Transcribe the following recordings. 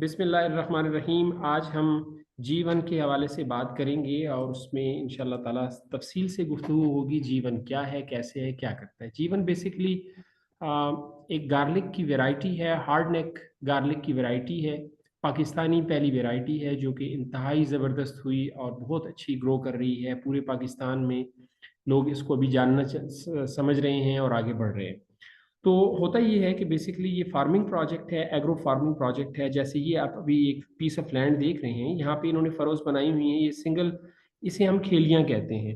बिस्मिल्लाहिर्रहमानिर्रहीम। आज हम जीवन के हवाले से बात करेंगे और उसमें इंशाल्लाह ताला तफसील से गुफ्तगू होगी। जीवन क्या है, कैसे है, क्या करता है। जीवन बेसिकली एक गार्लिक की वैरायटी है, हार्ड नेक गार्लिक की वैरायटी है। पाकिस्तानी पहली वैरायटी है जो कि इंतहाई ज़बरदस्त हुई और बहुत अच्छी ग्रो कर रही है। पूरे पाकिस्तान में लोग इसको अभी समझ रहे हैं और आगे बढ़ रहे हैं। तो होता ये है कि बेसिकली ये फार्मिंग प्रोजेक्ट है, एग्रो फार्मिंग प्रोजेक्ट है। जैसे ये आप अभी एक पीस ऑफ लैंड देख रहे हैं, यहाँ पे इन्होंने फरोज बनाई हुई हैं। ये सिंगल, इसे हम खेलियां कहते हैं।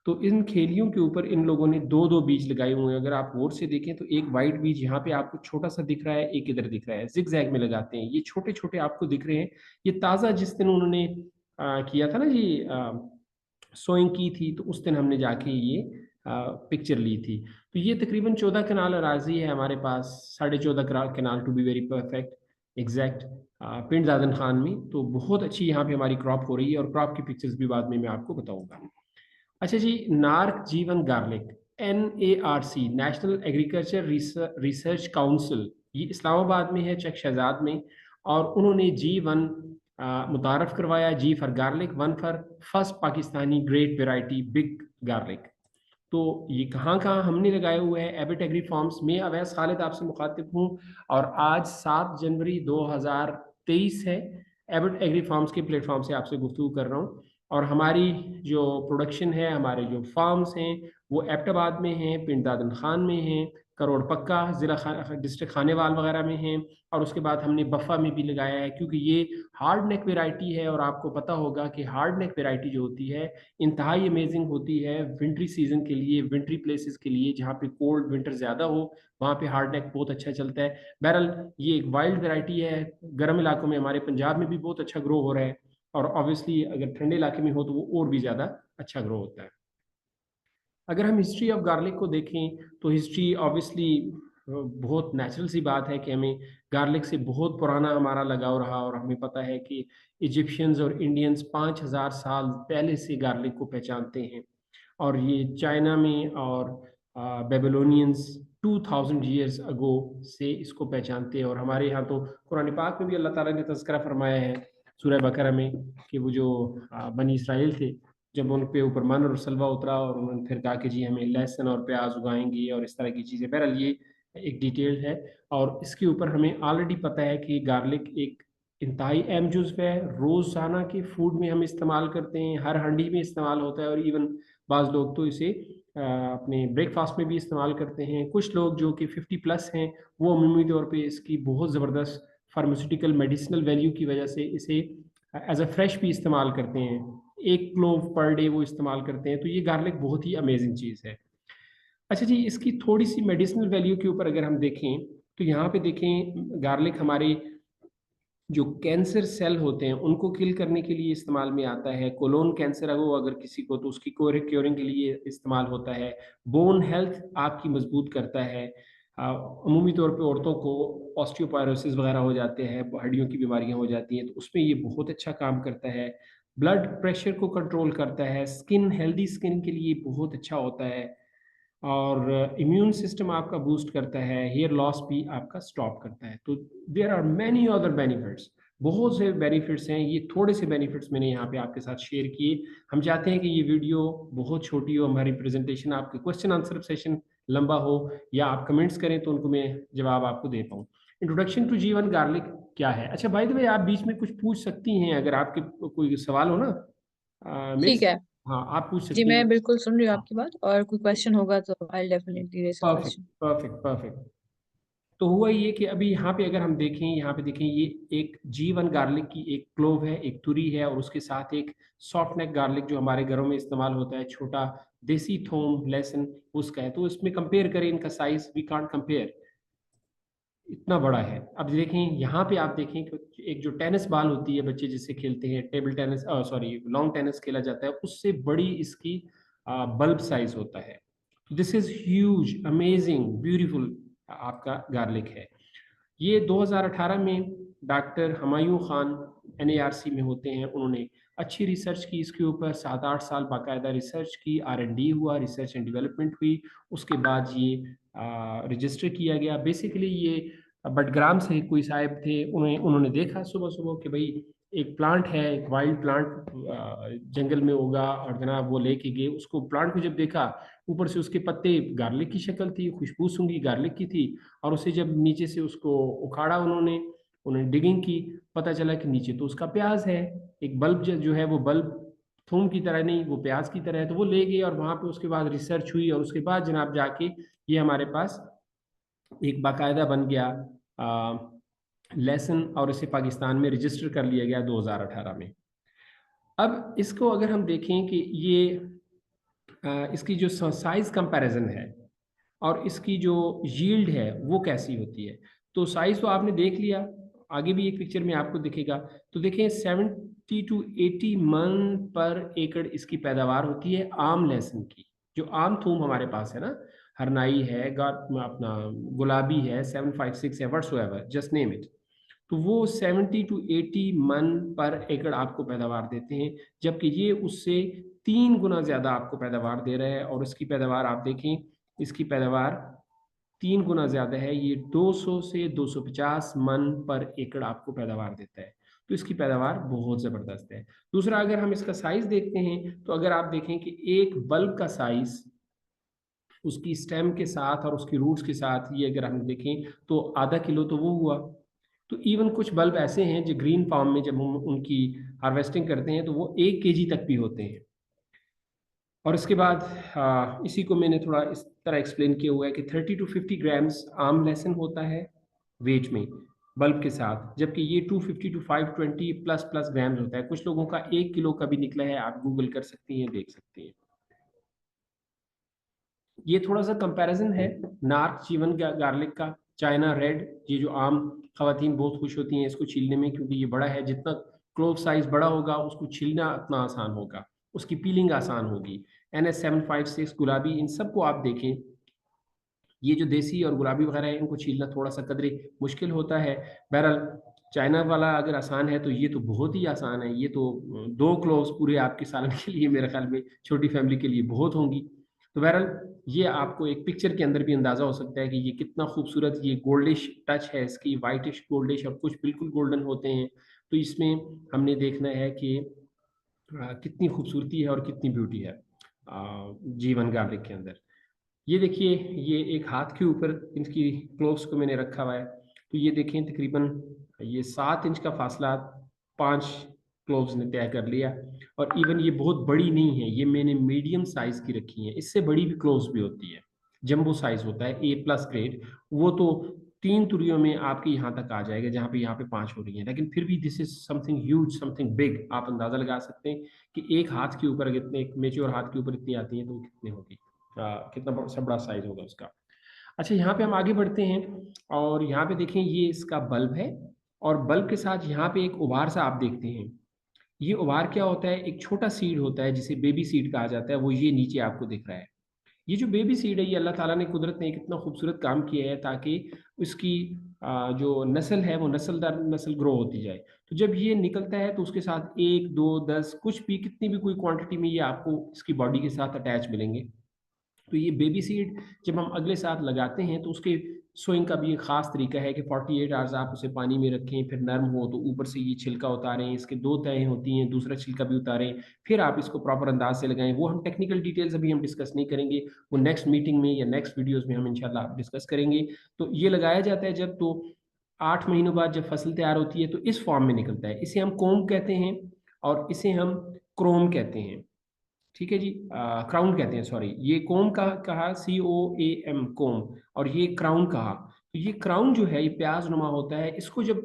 तो इन खेलियों के ऊपर इन लोगों ने दो दो बीज लगाए हुए हैं। अगर आप गौर से देखें तो एक वाइट बीज यहाँ पे आपको छोटा सा दिख रहा है, एक इधर दिख रहा है। जिग जैग में लगाते हैं, ये छोटे छोटे आपको दिख रहे हैं। ये ताज़ा जिस दिन उन्होंने किया था ना जी, सोइंग की थी, तो उस दिन हमने जाके ये पिक्चर ली थी। तो ये तकरीबन 14 कनाल अराजी है हमारे पास, 14.5 kanal to be very perfect exact, Pind Dadan Khan में। तो बहुत अच्छी यहाँ पे हमारी क्रॉप हो रही है और क्रॉप की पिक्चर्स भी बाद में मैं आपको बताऊंगा। अच्छा जी, नार्क जीवन garlic, NARC, national agriculture research council, ये इस्लामाबाद में है, चक शहजाद में। और उन्होंने G1 मुतारफ करवाया। G for garlic, one for first Pakistani great variety big garlic. तो ये कहाँ कहाँ हमने लगाए हुए हैं? एबिट एग्री फार्म्स में। अवैस खालिद आपसे मुखातिब हूँ और आज 7 जनवरी 2023 है। एबिट एग्री फार्म्स के प्लेटफॉर्म से आपसे गुफ्तगू कर रहा हूँ। और हमारी जो प्रोडक्शन है, हमारे जो फार्म्स हैं, वो एबटाबाद में हैं, पिंड दादन खान में हैं, करोड़ पक्का ज़िला डिस्ट्रिक्ट खानेवाल वगैरह में हैं। और उसके बाद हमने बफ़ा में भी लगाया है, क्योंकि ये हार्ड नेक वेराइटी है। और आपको पता होगा कि हार्ड नेक वेराइटी जो होती है इंतहाई अमेजिंग होती है विंट्री सीजन के लिए, विंट्री प्लेसेस के लिए, जहाँ पे कोल्ड विंटर ज़्यादा हो, वहाँ पे हार्ड नेक बहुत अच्छा चलता है। बहरहाल ये एक वाइल्ड वैरायटी है, गर्म इलाकों में, हमारे पंजाब में भी बहुत अच्छा ग्रो हो रहा है। और ऑब्वियसली अगर ठंडे इलाके में हो तो वो और भी ज़्यादा अच्छा ग्रो होता है। अगर हम हिस्ट्री ऑफ गार्लिक को देखें तो हिस्ट्री ऑब्वियसली बहुत नेचुरल सी बात है कि हमें गार्लिक से बहुत पुराना हमारा लगाव रहा। और हमें पता है कि इजिप्शियंस और इंडियंस 5,000 साल पहले से गार्लिक को पहचानते हैं। और ये चाइना में और बेबीलोनियंस 2000 ईयर्स अगो से इसको पहचानते हैं। और हमारे यहाँ तो कुरान पाक में भी अल्लाह ताला ने तज़किरा फरमाया है सूरह बकरा में कि वो जो बनी इसराइल थे, जब उन पे ऊपर मन और सलवा उतरा और उन्होंने फिर कहा कि जी हमें लहसुन और प्याज उगाएंगे और इस तरह की चीज़ें। बहरहाल ये एक डिटेल है। और इसके ऊपर हमें ऑलरेडी पता है कि गार्लिक एक इंतहाई अहम जुज़्व है। रोज़ाना के फूड में हम इस्तेमाल करते हैं, हर हंडी में इस्तेमाल होता है। और इवन बाज़ लोग तो इसे अपने ब्रेकफास्ट में भी इस्तेमाल करते हैं। कुछ लोग जो कि 50+ हैं, वो अमूमी तौर पे इसकी बहुत ज़बरदस्त फार्मास्यूटिकल मेडिसिनल वैल्यू की वजह से इसे एज अ फ्रेश भी इस्तेमाल करते हैं। 1 क्लोव पर डे वो इस्तेमाल करते हैं। तो ये गार्लिक बहुत ही अमेजिंग चीज़ है। अच्छा जी, इसकी थोड़ी सी मेडिसिनल वैल्यू के ऊपर अगर हम देखें तो यहाँ पे देखें, गार्लिक हमारे जो कैंसर सेल होते हैं उनको किल करने के लिए इस्तेमाल में आता है। कोलोन कैंसर हो अगर किसी को, तो उसकी क्योरिंग के लिए इस्तेमाल होता है। बोन हेल्थ आपकी मजबूत करता है। अमूमी तौर पे औरतों को ऑस्टियोपोरोसिस वगैरह हो जाते हैं, हड्डियों की बीमारियां हो जाती हैं, तो उसमें ये बहुत अच्छा काम करता है। ब्लड प्रेशर को कंट्रोल करता है। स्किन, हेल्दी स्किन के लिए बहुत अच्छा होता है। और इम्यून सिस्टम आपका बूस्ट करता है। हेयर लॉस भी आपका स्टॉप करता है। तो there are many other benefits, बहुत से बेनिफिट्स हैं। ये थोड़े से बेनिफिट्स मैंने यहाँ पे आपके साथ शेयर किए। हम चाहते हैं कि ये वीडियो बहुत छोटी हो, हमारी प्रेजेंटेशन, आपके क्वेश्चन आंसर सेशन लंबा हो, या आप कमेंट्स करें तो उनको मैं जवाब आपको दे पाऊँ। इंट्रोडक्शन टू जीवन गार्लिक क्या है? अच्छा बाय द वे, आप बीच में कुछ पूछ सकती हैं अगर आपके कोई सवाल हो ना, ठीक मिस। है। हाँ, आप पूछ जी, सकती मैं हैं। बिल्कुल सुन रही हूँ हाँ, आपकी बात, और कोई क्वेश्चन होगा तो I definitely raise a perfect question. Perfect perfect. तो हुआ ये कि अभी यहाँ पे अगर हम देखें, यहाँ पे देखें, ये एक G1 गार्लिक की एक क्लोव है, एक तुरी है, और उसके साथ एक सॉफ्ट नेक गार्लिक जो हमारे घरों में इस्तेमाल होता है, छोटा देसी थोम लहसुन, उसका है। तो इसमें कंपेयर करें, इनका साइज वी कांट कंपेयर, इतना बड़ा है। अब देखें यहाँ पे, आप देखें कि एक जो टेनिस बॉल होती है, बच्चे जिससे खेलते हैं, table tennis, sorry long tennis खेला जाता है, उससे बड़ी इसकी बल्ब साइज होता है। This is huge, amazing, beautiful आपका गार्लिक है। ये 2018 में डॉक्टर हुमायूं खान NARC में होते हैं। उन्होंने अच्छी रिसर्च की इसके ऊपर, 7-8 साल बाकायदा रिसर्च की, R&D हुआ, रिसर्च एंड डेवलपमेंट हुई। उसके बाद ये रजिस्टर किया गया। बेसिकली ये बट ग्राम से कोई साहब थे, उन्होंने देखा सुबह सुबह कि भाई एक प्लांट है, एक वाइल्ड प्लांट जंगल में होगा, और जनाब वो लेके गए उसको, प्लांट को जब देखा, ऊपर से उसके पत्ते गार्लिक की शक्ल थी, खुशबू सूंघी गार्लिक की थी, और उसे जब नीचे से उसको उखाड़ा उन्होंने, डिगिंग की, पता चला कि नीचे तो उसका प्याज है। एक बल्ब जो है वो बल्ब थूम की तरह नहीं, वो प्याज की तरह है। तो वो ले गए और वहां पे उसके बाद रिसर्च हुई, और उसके बाद जनाब जाके ये हमारे पास एक बाकायदा बन गया लेसन, और इसे पाकिस्तान में रजिस्टर कर लिया गया 2018 में। अब इसको अगर हम देखें कि ये इसकी जो साइज कंपैरिजन है और इसकी जो यील्ड है वो कैसी होती है, तो साइज तो आपने देख लिया, आगे भी एक पिक्चर में आपको दिखेगा। तो देखें 70 to 80 मन पर एकड़ इसकी पैदावार होती है आम लहसुन की। जो आम थूम हमारे पास है ना, हरनाई है, अपना गुलाबी है, 756 है, व्हाट्सएवर जस्ट नेम इट, तो वो 70 to 80 मन पर एकड़ आपको पैदावार देते हैं, जबकि ये उससे 3 गुना ज्यादा आपको पैदावार दे रहा है। और इसकी पैदावार आप देखें, इसकी पैदावार 3 गुना ज्यादा है, ये 200 से 250 मन पर एकड़ आपको पैदावार देता है। तो इसकी पैदावार बहुत जबरदस्त है। दूसरा, अगर हम इसका साइज देखते हैं, तो अगर आप देखें कि एक बल्ब का साइज उसकी स्टेम के साथ और उसकी रूट्स के साथ, ये अगर हम देखें तो आधा किलो तो वो हुआ। तो इवन कुछ बल्ब ऐसे हैं जो ग्रीन फार्म में जब हम उनकी हार्वेस्टिंग करते हैं तो वो 1 kg तक भी होते हैं। और इसके बाद इसी को मैंने थोड़ा इस तरह एक्सप्लेन किया हुआ है कि 30 to 50 ग्राम्स आम लहसुन होता है वेट में बल्ब के साथ, जबकि ये 250 to 520 प्लस ग्राम्स होता है। कुछ लोगों का 1 किलो का भी निकला है, आप गूगल कर सकती हैं, देख सकती हैं। ये थोड़ा सा कंपैरिजन है नार्क जीवन गार्लिक का, चाइना रेड, ये जो आम खवातीन बहुत खुश होती हैं इसको छीलने में, क्योंकि ये बड़ा है, जितना क्लोव साइज बड़ा होगा उसको छीलना उतना आसान होगा, उसकी पीलिंग आसान होगी। NS756 गुलाबी, इन सबको आप देखें, ये जो देसी और गुलाबी वगैरह है इनको छीलना थोड़ा सा कदरे मुश्किल होता है। बहरहाल चाइना वाला अगर आसान है तो ये तो बहुत ही आसान है, ये तो 2 क्लोव्स पूरे आपके सालन के लिए मेरे ख्याल में छोटी फैमिली के लिए बहुत होंगी। तो बहरहाल ये आपको एक पिक्चर के अंदर भी अंदाजा हो सकता है कि ये कितना खूबसूरत, ये गोल्डिश टच है इसकी, वाइटिश गोल्डिश, और कुछ बिल्कुल गोल्डन होते हैं। तो इसमें हमने देखना है कि कितनी खूबसूरती है और कितनी ब्यूटी है जीवन गार्लिक के अंदर। ये देखिए, ये एक हाथ के ऊपर इनकी क्लोव्स को मैंने रखा हुआ है, तो ये देखें तकरीबन ये 7 इंच का फासला 5 क्लोव्स ने तय कर लिया। और इवन ये बहुत बड़ी नहीं है, ये मैंने मीडियम साइज की रखी है, इससे बड़ी भी क्लोव्स भी होती है, जंबो साइज होता है A+ ग्रेड, वो तो 3 तुरियों में आपके यहाँ तक आ जाएगा, जहाँ पे यहाँ पे 5 हो रही है, लेकिन फिर भी this is something huge, something big. आप अंदाजा लगा सकते हैं कि एक हाथ के ऊपर, कितने एक मेच्योर हाथ के ऊपर इतनी आती है तो कितनी होगी, कितना बड़ा साइज होगा उसका। अच्छा, यहाँ पे हम आगे बढ़ते हैं, और यहाँ पे देखें ये इसका बल्ब है, और बल्ब के साथ यहाँ पे एक उभार सा आप देखते हैं। ये उभार क्या होता है, एक छोटा सीड होता है जिसे बेबी सीड कहा जाता है, वो ये नीचे आपको दिख रहा है। ये जो बेबी सीड है, ये अल्लाह ताला ने, कुदरत ने कितना खूबसूरत काम किया है ताकि उसकी जो नस्ल है वो नस्ल दर नस्ल ग्रो होती जाए। तो जब ये निकलता है तो उसके साथ 1 2 10 कुछ भी, कितनी भी कोई क्वांटिटी में ये आपको इसकी बॉडी के साथ अटैच मिलेंगे। तो ये बेबी सीड जब हम अगले साथ लगाते हैं तो उसके सोइंग का भी एक ख़ास तरीका है कि 48 आवर्स आप उसे पानी में रखें, फिर नरम हो तो ऊपर से ये छिलका उतारें, इसके 2 तहें होती हैं, दूसरा छिलका भी उतारें, फिर आप इसको प्रॉपर अंदाज से लगाएं। वो हम टेक्निकल डिटेल्स अभी हम डिस्कस नहीं करेंगे, वो नेक्स्ट मीटिंग में या नेक्स्ट वीडियोज़ में हम इंशाल्लाह डिस्कस करेंगे। तो ये लगाया जाता है जब, तो 8 महीनों बाद जब फसल तैयार होती है तो इस फॉर्म में निकलता है, इसे हम कोम कहते हैं, और इसे हम क्रोम कहते हैं। ठीक है जी, क्राउन कहते हैं, सॉरी, ये कोम का कहा, COAM कोम, और ये क्राउन कहा। तो ये क्राउन जो है ये प्याज नुमा होता है, इसको जब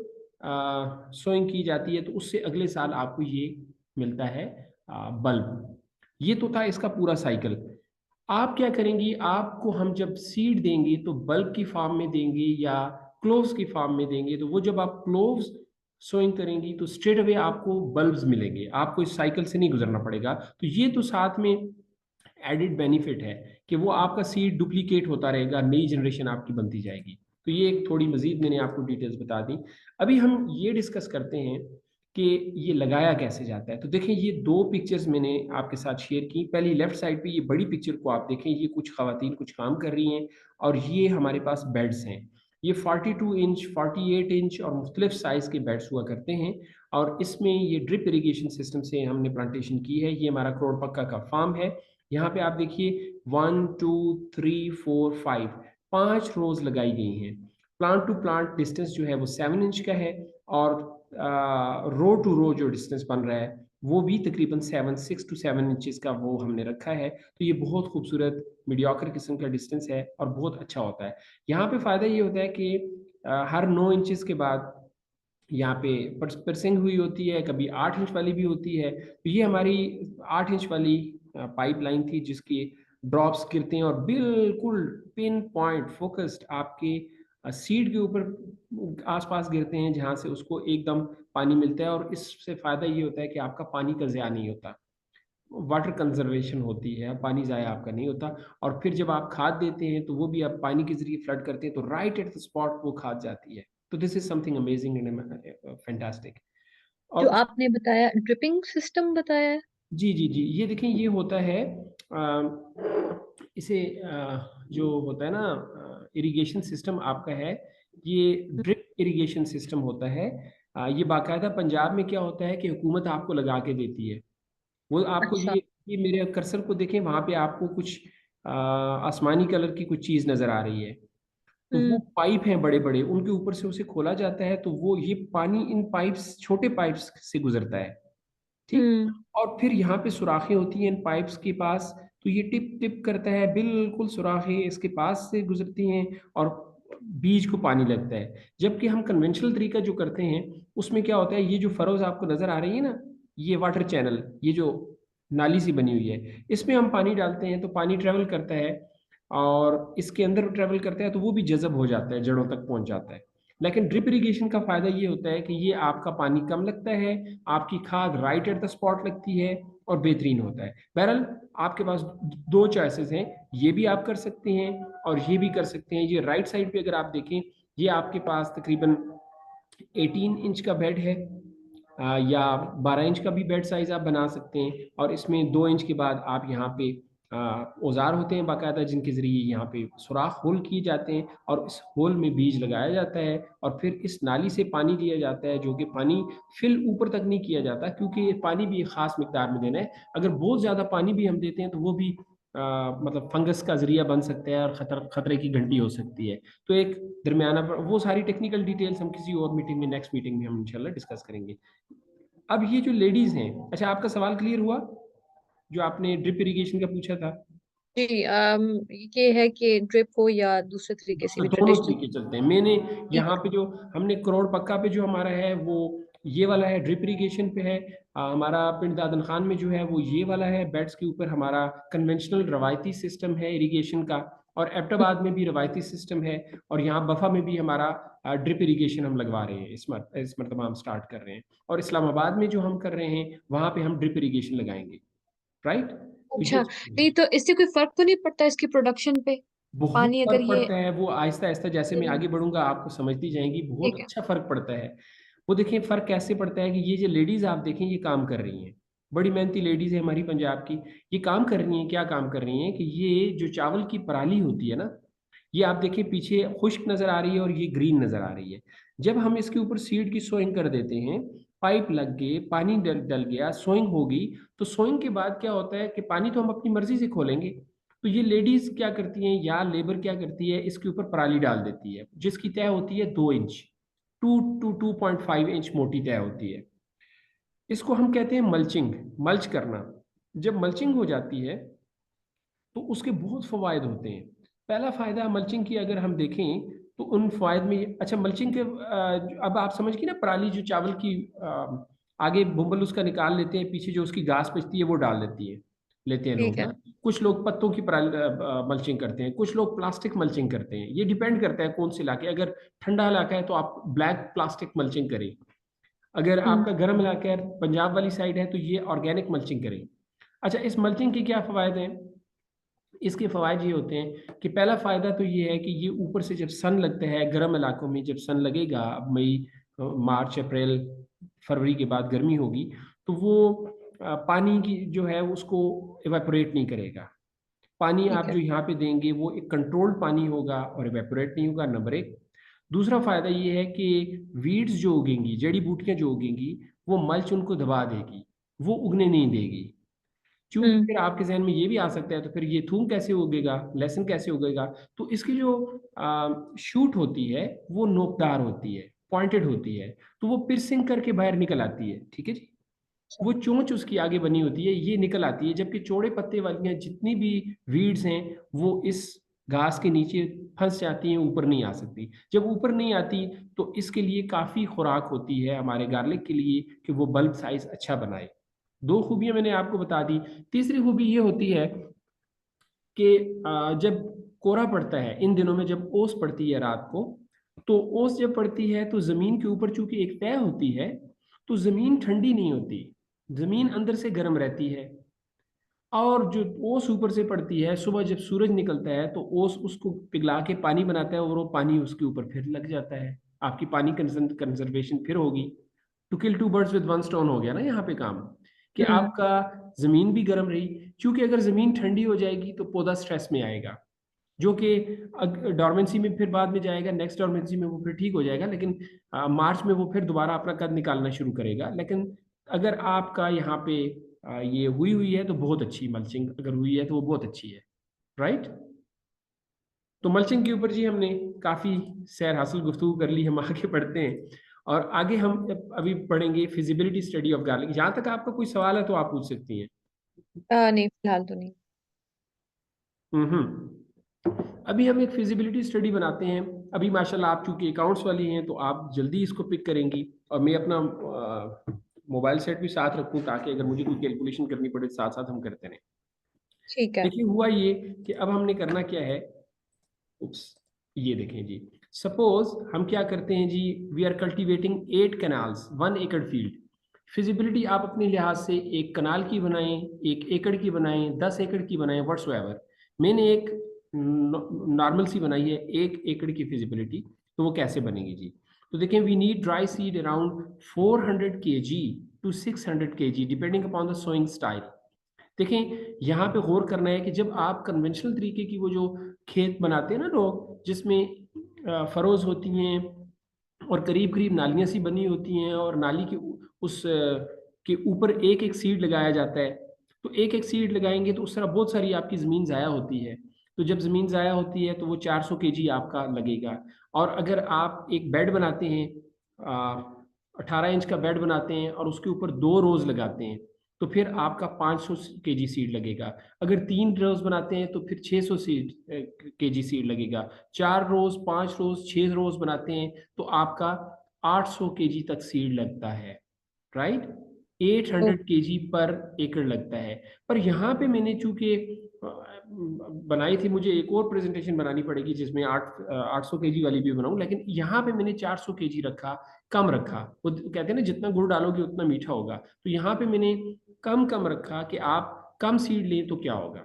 सोइंग की जाती है तो उससे अगले साल आपको ये मिलता है बल्ब। ये तो था इसका पूरा साइकिल। आप क्या करेंगी, आपको हम जब सीड देंगे तो बल्ब की फॉर्म में देंगे या क्लोव्स की फॉर्म में देंगे, तो वो जब आप क्लोव्स सोइंग करेंगी तो स्ट्रेट अवे आपको बल्ब्स मिलेंगे, आपको इस साइकिल से नहीं गुजरना पड़ेगा। तो ये तो साथ में एडिड बेनिफिट है कि वो आपका सीड डुप्लीकेट होता रहेगा, नई जनरेशन आपकी बनती जाएगी। तो ये एक थोड़ी मजीद मैंने आपको डिटेल्स बता दी। अभी हम ये डिस्कस करते हैं कि ये लगाया कैसे जाता है। तो देखें, ये 2 पिक्चर्स मैंने आपके साथ शेयर की। पहली लेफ्ट साइड पे ये बड़ी पिक्चर को आप देखें, ये कुछ खवातीन कुछ काम कर रही हैं, और ये हमारे पास बेड्स हैं। ये 42 इंच, 48 इंच और मुख्तलिफ साइज़ के बेड्स हुआ करते हैं। और इसमें ये ड्रिप इरिगेशन सिस्टम से हमने प्लांटेशन की है। ये हमारा करोड़ पक्का का फार्म है। यहाँ पे आप देखिए 1 2 3 4 5 5 रोज लगाई गई हैं। प्लांट टू प्लांट डिस्टेंस जो है वो 7 इंच का है। और रो टू रो जो डिस्टेंस बन रहा है वो भी तकरीबन 6 to 7 इंचेस का वो हमने रखा है। तो ये बहुत खूबसूरत मीडियोकर किस्म का डिस्टेंस है और बहुत अच्छा होता है। यहाँ पे फ़ायदा ये होता है कि हर 9 इंचेस के बाद यहाँ पे परसिंग हुई होती है, कभी 8 इंच वाली भी होती है। तो ये हमारी 8 इंच वाली पाइपलाइन थी जिसकी ड्रॉप्स गिरते हैं और बिल्कुल पिन पॉइंट फोकस्ड आपके सीड के ऊपर आसपास गिरते हैं, जहाँ से उसको एकदम पानी मिलता है। और इससे फ़ायदा ये होता है कि आपका पानी का ज़ाया नहीं होता, वाटर कंजर्वेशन होती है, पानी ज़ाया आपका नहीं होता। और फिर जब आप खाद देते हैं तो वो भी आप पानी के ज़रिए फ्लड करते हैं, तो राइट एट द स्पॉट वो खाद जाती है। तो this is something amazing and fantastic. और जो आपने बताया ड्रिपिंग सिस्टम बताया है। जी जी जी, ये देखें, ये होता है इसे जो होता है ना इरिगेशन सिस्टम आपका है, ये ड्रिप इरिगेशन सिस्टम होता है। ये बाकायदा पंजाब में क्या होता है कि हुकूमत आपको लगा के देती है। वो आपको अच्छा। ये मेरे कर्सर को देखें, वहां पे आपको कुछ आसमानी कलर की कुछ चीज नजर आ रही है। तो वो हम्म। पाइप हैं बड़े बड़े, उनके ऊपर से उसे खोला जाता है, तो वो ये पानी इन पाइप्स, छोटे पाइप्स से गुजरता है। ठीक। हम्म। और फिर यहाँ पे सुराखें होती हैं इन पाइप्स के पास, तो ये टिप टिप करता है, बिल्कुल सुराखें इसके पास से गुजरती हैं और बीज को पानी लगता है। जबकि हम कन्वेंशनल तरीका जो करते हैं उसमें क्या होता है, ये जो फरोज आपको नजर आ रही है ना, ये वाटर चैनल, ये जो नाली सी बनी हुई है, इसमें हम पानी डालते हैं तो पानी ट्रेवल करता है और इसके अंदर ट्रेवल करता है, तो वो भी जज़ब हो जाता है, जड़ों तक पहुंच जाता है। लेकिन ड्रिप इरिगेशन का फायदा ये होता है कि ये आपका पानी कम लगता है, आपकी खाद राइट एट द स्पॉट लगती है और बेहतरीन होता है। बहरहाल आपके पास दो चॉइसेस हैं, ये भी आप कर सकते हैं और ये भी कर सकते हैं। ये राइट साइड पे अगर आप देखें, ये आपके पास तकरीबन 18 इंच का बेड है, या 12 इंच का भी बेड साइज आप बना सकते हैं। और इसमें 2 इंच के बाद आप यहाँ पे औजार होते हैं बाकायदा, जिनके ज़रिए यहाँ पे सुराख होल किए जाते हैं और इस होल में बीज लगाया जाता है। और फिर इस नाली से पानी दिया जाता है, जो कि पानी फिल ऊपर तक नहीं किया जाता, क्योंकि ये पानी भी एक ख़ास मिकदार में देना है। अगर बहुत ज़्यादा पानी भी हम देते हैं तो वो भी मतलब फंगस का जरिया बन सकता है और खतरे की घंटी हो सकती है। तो एक दरमियाना, वो सारी टेक्निकल डिटेल्स हम किसी और मीटिंग में, नेक्स्ट मीटिंग में हम इंशाल्लाह डिस्कस करेंगे। अब ये जो लेडीज हैं, अच्छा आपका सवाल क्लियर हुआ जो आपने ड्रिप इरिगेशन का पूछा था? जी। ये है कि ड्रिप हो या दूसरे तरीके से भी दोनों ट्रेडिशनल। तरीके चलते हैं। मैंने ठीक यहाँ है। पे जो हमने करोड़ पक्का पे जो हमारा है वो ये वाला है, ड्रिप इरिगेशन पे है। हमारा पिंड दादन खान में जो है वो ये वाला है, बेड्स के ऊपर हमारा कन्वेंशनल रवायती सिस्टम है इरिगेशन का। और एबटाबाद में भी रवायती सिस्टम है। और यहाँ बफा में भी हमारा ड्रिप इरिगेशन हम लगवा रहे हैं, इस मरतबा हम स्टार्ट कर रहे हैं। और इस्लामाबाद में जो हम कर रहे हैं वहाँ पे हम ड्रिप इरिगेशन लगाएंगे। राइट। तो अच्छा, ये नहीं तो इससे कोई फर्क तो नहीं पड़ता इसकी प्रोडक्शन पे? बहुत पानी अगर फर्क ये। पड़ता है, वो आहिस्ता आहिस्ता जैसे मैं आगे बढ़ूंगा आपको समझती जाएंगी, बहुत ठीक है। अच्छा फर्क पड़ता है। वो देखिए फर्क कैसे पड़ता है कि ये जो लेडीज आप देखें ये काम कर रही हैं, बड़ी मेहनती लेडीज है हमारी पंजाब की। ये काम कर रही हैं, क्या काम कर रही हैं कि ये जो चावल की पराली होती है ना, ये आप देखिए पीछे खुश्क नजर आ रही है और ये ग्रीन नजर आ रही है। जब हम इसके ऊपर सीड की सोइंग कर देते हैं, पाइप लग गए, पानी डल डल गया, सोइंग होगी, तो सोइंग के बाद क्या होता है कि पानी तो हम अपनी मर्जी से खोलेंगे। तो ये लेडीज क्या करती हैं या लेबर क्या करती है, इसके ऊपर पराली डाल देती है, जिसकी तय होती है 2 इंच, 2 to 2.5 इंच मोटी तय होती है। इसको हम कहते हैं मल्चिंग, मल्च करना। जब मल्चिंग हो जाती है तो उसके बहुत फवायद होते हैं। पहला फ़ायदा मल्चिंग की अगर हम देखें तो उन फ़वायद में, अच्छा मल्चिंग के अब आप समझ गए ना, पराली जो चावल की आगे बुम्बल उसका निकाल लेते हैं, पीछे जो उसकी घास बचती है वो डाल देती है, लेते हैं ठीक लोग है। ना। कुछ लोग पत्तों की पराली मल्चिंग करते हैं, कुछ लोग प्लास्टिक मल्चिंग करते हैं। ये डिपेंड करता है कौन से इलाके, अगर ठंडा इलाका है तो आप ब्लैक प्लास्टिक मल्चिंग करें। अगर हम्म। आपका गर्म इलाका है, पंजाब वाली साइड है, तो ये ऑर्गेनिक मल्चिंग करें। अच्छा, इस मल्चिंग के क्या फ़वायद हैं? इसके फ़वाद ये होते हैं कि पहला फ़ायदा तो ये है कि ये ऊपर से जब सन लगता है, गर्म इलाकों में जब सन लगेगा, अब मई मार्च अप्रैल फरवरी के बाद गर्मी होगी, तो वो पानी की जो है उसको इवेपोरेट नहीं करेगा। पानी ठीक आप है। जो यहाँ पे देंगे वो एक कंट्रोल्ड पानी होगा और इवेपोरेट नहीं होगा, नंबर एक। दूसरा फायदा ये है कि वीड्स जो उगेंगी, जड़ी बूटियां जो उगेंगी, वो मल्च उनको दबा देगी, वो उगने नहीं देगी। क्योंकि हम्म। फिर आपके जहन में ये भी आ सकता है, तो फिर ये थूम कैसे उगेगा, लहसुन कैसे उगेगा? तो इसकी जो शूट होती है वो नोकदार होती है, पॉइंटेड होती है, तो वो पिर्सिंग करके बाहर निकल आती है। ठीक है जी। अच्छा। वो चोंच उसकी आगे बनी होती है, ये निकल आती है, जबकि चौड़े पत्ते वाली जितनी भी वीड्स हैं वो इस घास के नीचे फंस जाती हैं, ऊपर नहीं आ सकती। जब ऊपर नहीं आती तो इसके लिए काफ़ी खुराक होती है हमारे गार्लिक के लिए कि वो बल्ब साइज अच्छा बनाए। दो खूबियां मैंने आपको बता दी। तीसरी खूबी ये होती है कि जब कोहरा पड़ता है इन दिनों में, जब ओस पड़ती है रात को, तो ओस जब पड़ती है तो ज़मीन के ऊपर चूंकि एक तह होती है, तो ज़मीन ठंडी नहीं होती, ज़मीन अंदर से गर्म रहती है। और जो ओस ऊपर से पड़ती है, सुबह जब सूरज निकलता है तो ओस उसको पिघला के पानी बनाता है, और वो पानी उसके ऊपर फिर लग जाता है। आपकी पानी कंजर्वेशन फिर होगी। To kill two birds with one stone हो गया ना यहाँ पे काम, कि हम्म। आपका जमीन भी गर्म रही। क्योंकि अगर जमीन ठंडी हो जाएगी तो पौधा स्ट्रेस में आएगा, जो कि डॉर्मेंसी में फिर बाद में जाएगा, नेक्स्ट डॉर्मेंसी में वो फिर ठीक हो जाएगा, लेकिन मार्च में वो फिर दोबारा अपना कद निकालना शुरू करेगा। लेकिन अगर आपका यहाँ पे ये हुई हुई है तो बहुत अच्छी मल्चिंग, अगर हुई है तो वो बहुत अच्छी है। राइट। तो मल्चिंग के ऊपर जी हमने काफ़ी सैर हासिल गुफ्तगू कर ली, हम आगे बढ़ते हैं। और आगे हम अभी पढ़ेंगे फिजिबिलिटी स्टडी ऑफ गार्लिक। जहाँ तक आपका कोई सवाल है तो आप पूछ सकती हैं। नहीं, फिलहाल तो नहीं। अभी हम एक फिजिबिलिटी स्टडी बनाते हैं। अभी माशाल्लाह आप चूंकि अकाउंट्स वाली हैं तो आप जल्दी इसको पिक करेंगी, और मैं अपना मोबाइल सेट भी साथ रखूं ताकि अगर मुझे कोई कैलकुलेशन करनी पड़े साथ साथ हम करते रहें। ठीक है। देखिए हुआ ये कि अब हमने करना क्या है। उप्स, ये देखें जी। सपोज हम क्या करते हैं जी, वी आर कल्टीवेटिंग 8 कनाल्स 1 एकड़ फील्ड। फिजिबिलिटी आप अपने लिहाज से 1 कनाल की बनाएं, 1 एकड़ की बनाएं, 10 एकड़ की बनाएं, व्हाट्सएवर। मैंने एक नॉर्मल सी बनाई है 1 एकड़ की फिजिबिलिटी। तो वो कैसे बनेगी जी? तो देखें, we need dry seed around 400 kg to 600 kg depending upon the sowing style. देखें, यहाँ पे गौर करना है कि जब आप कन्वेंशनल तरीके की वो जो खेत बनाते हैं ना लोग, जिसमें फरोज होती हैं और करीब करीब नालियाँ सी बनी होती हैं, और नाली की उस के ऊपर एक एक सीड लगाया जाता है, तो एक एक सीड लगाएंगे तो उस तरह बहुत सारी आपकी ज़मीन ज़ाया होती है। तो जब ज़मीन ज़ाया होती है तो वो 400 kg आपका लगेगा। और अगर आप एक बेड बनाते हैं, 18 इंच का बेड बनाते हैं और उसके ऊपर 2 रोज़ लगाते हैं, तो फिर आपका 500 kg सीड लगेगा। अगर 3 रोज बनाते हैं तो फिर 600 kg सीड लगेगा। 4 रोज, 5 रोज, 6 रोज बनाते हैं तो आपका 800 kg तक सीड लगता है। राइट। एट ओ। हंड्रेड के जी पर एकड़ लगता है। पर यहाँ पे मैंने चूंकि बनाई थी, मुझे एक और प्रेजेंटेशन बनानी पड़ेगी जिसमें 800 kg वाली भी बनाऊं, लेकिन यहाँ पे मैंने 400 kg रखा, कम रखा। वो कहते हैं ना, जितना गुड़ डालोगे उतना मीठा होगा। तो यहाँ पे मैंने कम कम रखा कि आप कम सीड लें तो क्या होगा।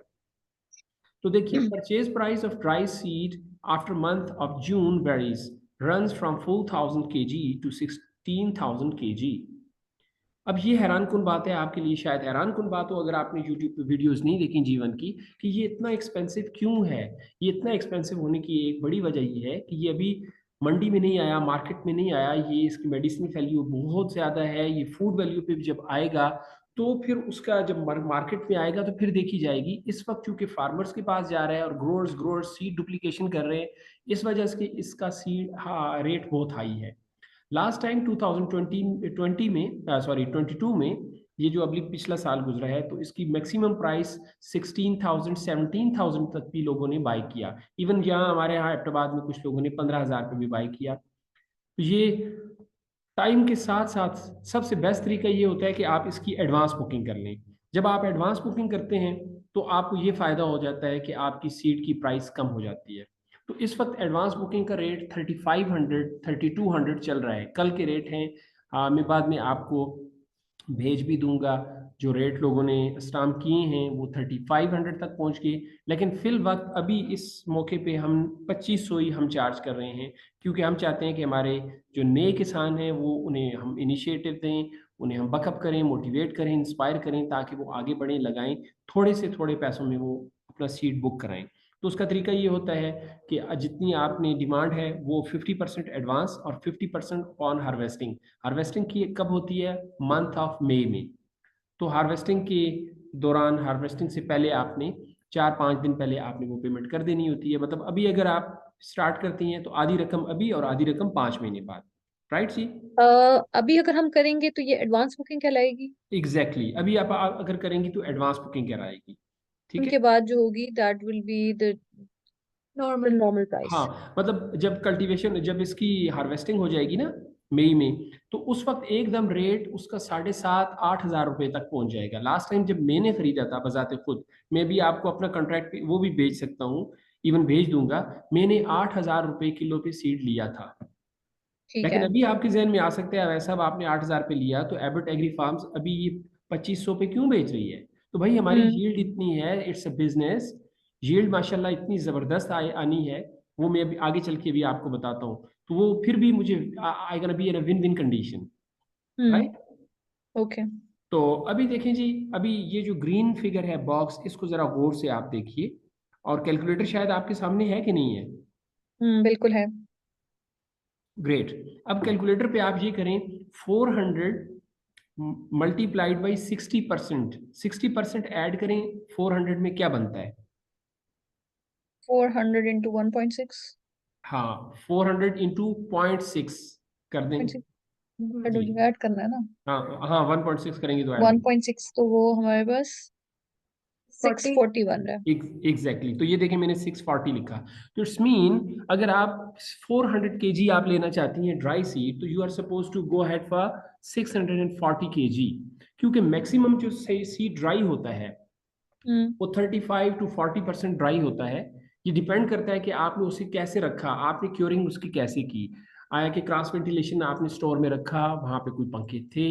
तो देखिए, purchase price of dry seed after month of June varies, runs from 4,000 kg to 16,000 kg। अब ये हैरान कुन बात है, आपके लिए शायद हैरान कुन बात हो अगर आपने यूट्यूब पे वीडियोस नहीं देखी जीवन की, कि ये इतना एक्सपेंसिव क्यों है। ये इतना एक्सपेंसिव होने की एक बड़ी वजह ये है कि ये अभी मंडी में नहीं आया, मार्केट में नहीं आया। ये इसकी मेडिसिन वैल्यू बहुत ज़्यादा है। ये फूड वैल्यू पे भी जब आएगा तो फिर उसका जब मार्केट में आएगा तो फिर देखी जाएगी। इस वक्त चूंकि फार्मर्स के पास जा रहा है और ग्रोअर्स सीड डुप्लीकेशन कर रहे हैं, इस वजह से इसका सीड रेट बहुत हाई है। लास्ट टाइम 2020 में, सॉरी 22 में, ये जो अभी पिछला साल गुजरा है, तो इसकी मैक्सिमम प्राइस 16,000 17,000 तक भी लोगों ने बाई किया। इवन यहाँ हमारे यहाँ हैदराबाद में कुछ लोगों ने 15,000 पे भी बाई किया। तो ये टाइम के साथ साथ सबसे बेस्ट तरीका ये होता है कि आप इसकी एडवांस बुकिंग कर लें। जब आप एडवांस बुकिंग करते हैं तो आपको ये फ़ायदा हो जाता है कि आपकी सीट की प्राइस कम हो जाती है। तो इस वक्त एडवांस बुकिंग का रेट 3,500 3,200 चल रहा है, कल के रेट हैं। मैं बाद में आपको भेज भी दूंगा। जो रेट लोगों ने स्टाम्प किए हैं वो 3,500 तक पहुंच गए। लेकिन फिल वक्त अभी इस मौके पे हम 2,500 ही हम चार्ज कर रहे हैं, क्योंकि हम चाहते हैं कि हमारे जो नए किसान हैं वो, उन्हें हम इनिशिएटिव दें, उन्हें हम बकअप करें, मोटिवेट करें, इंस्पायर करें, ताकि वो आगे बढ़ें, लगाएं, थोड़े से थोड़े पैसों में वो अपना सीट बुक कराएं। तो उसका तरीका ये होता है कि जितनी आपने डिमांड है वो 50% एडवांस और 50% ऑन हार्वेस्टिंग। हार्वेस्टिंग की कब होती है? मंथ ऑफ मई में। तो हार्वेस्टिंग के दौरान, हार्वेस्टिंग से पहले आपने 4-5 दिन पहले आपने वो पेमेंट कर देनी होती है। मतलब अभी अगर आप स्टार्ट करती हैं तो आधी रकम अभी और आधी रकम 5 महीने बाद। राइट जी? अभी अगर हम करेंगे तो ये एडवांस बुकिंग कहलाएगी। Exactly exactly. अभी आप अगर करेंगी तो एडवांस बुकिंग कराएगी। ठीक है। उनके बाद जो होगी that will be the normal price. हाँ, मतलब जब कल्टीवेशन, जब इसकी हार्वेस्टिंग हो जाएगी ना मई में, तो उस वक्त एकदम रेट उसका 7,500-8 हज़ार रुपए तक पहुंच जाएगा। लास्ट टाइम जब मैंने खरीदा था बजाते खुद, मैं भी आपको अपना कॉन्ट्रैक्ट वो भी भेज सकता हूँ, इवन भेज दूंगा। मैंने 8,000 रुपए किलो पे सीड लिया था। ठीक लेकिन है। अभी आपके जहन में आ सकता है वैसा, अब आपने 8,000 पे लिया तो एबट एग्री फार्म्स अभी ये 2,500 पे क्यों बेच रही है? तो भाई हमारी हम्म। यील्ड इतनी है, इट्स अ बिजनेस। यील्ड माशाल्लाह इतनी जबरदस्त आनी है, वो मैं अभी आगे चल के भी आपको बताता हूँ। तो वो फिर भी मुझे I can be in win win condition. Right? Okay. तो अभी देखें जी, अभी ये जो ग्रीन फिगर है बॉक्स, इसको जरा गौर से आप देखिए। और कैलकुलेटर शायद आपके सामने है कि नहीं है? बिल्कुल है। ग्रेट। अब कैलकुलेटर पे आप ये करें, 400 मल्टीप्लाइड बाई 60%। 60% ऐड करें 400 में, क्या बनता है? 400 इंटू 1.6। हाँ, 400 इंटू 0.6 कर दें। जी। ऐड करना है ना। हाँ हाँ, 1.6 करेंगे तो ऐड होगा। 1.6 तो वो हमारे पास 640 बन रहा है। एग्जैक्टली, तो ये देखें मैंने 640 लिखा। तो इट्स मीन अगर आप 400 kg आप लेना चाहती हैं ड्राई सीड, तो you are suppose to go head for 640 kg। क्योंकि मैक्सिमम जो सीड ड्राई होता है हम्म। वो 35 to 40% ड्राई होता है। ये डिपेंड करता है कि आपने उसे कैसे रखा, आपने क्योरिंग उसकी कैसे की। आया कि क्रॉस वेंटिलेशन आपने स्टोर में रखा, वहां पे कोई पंखे थे,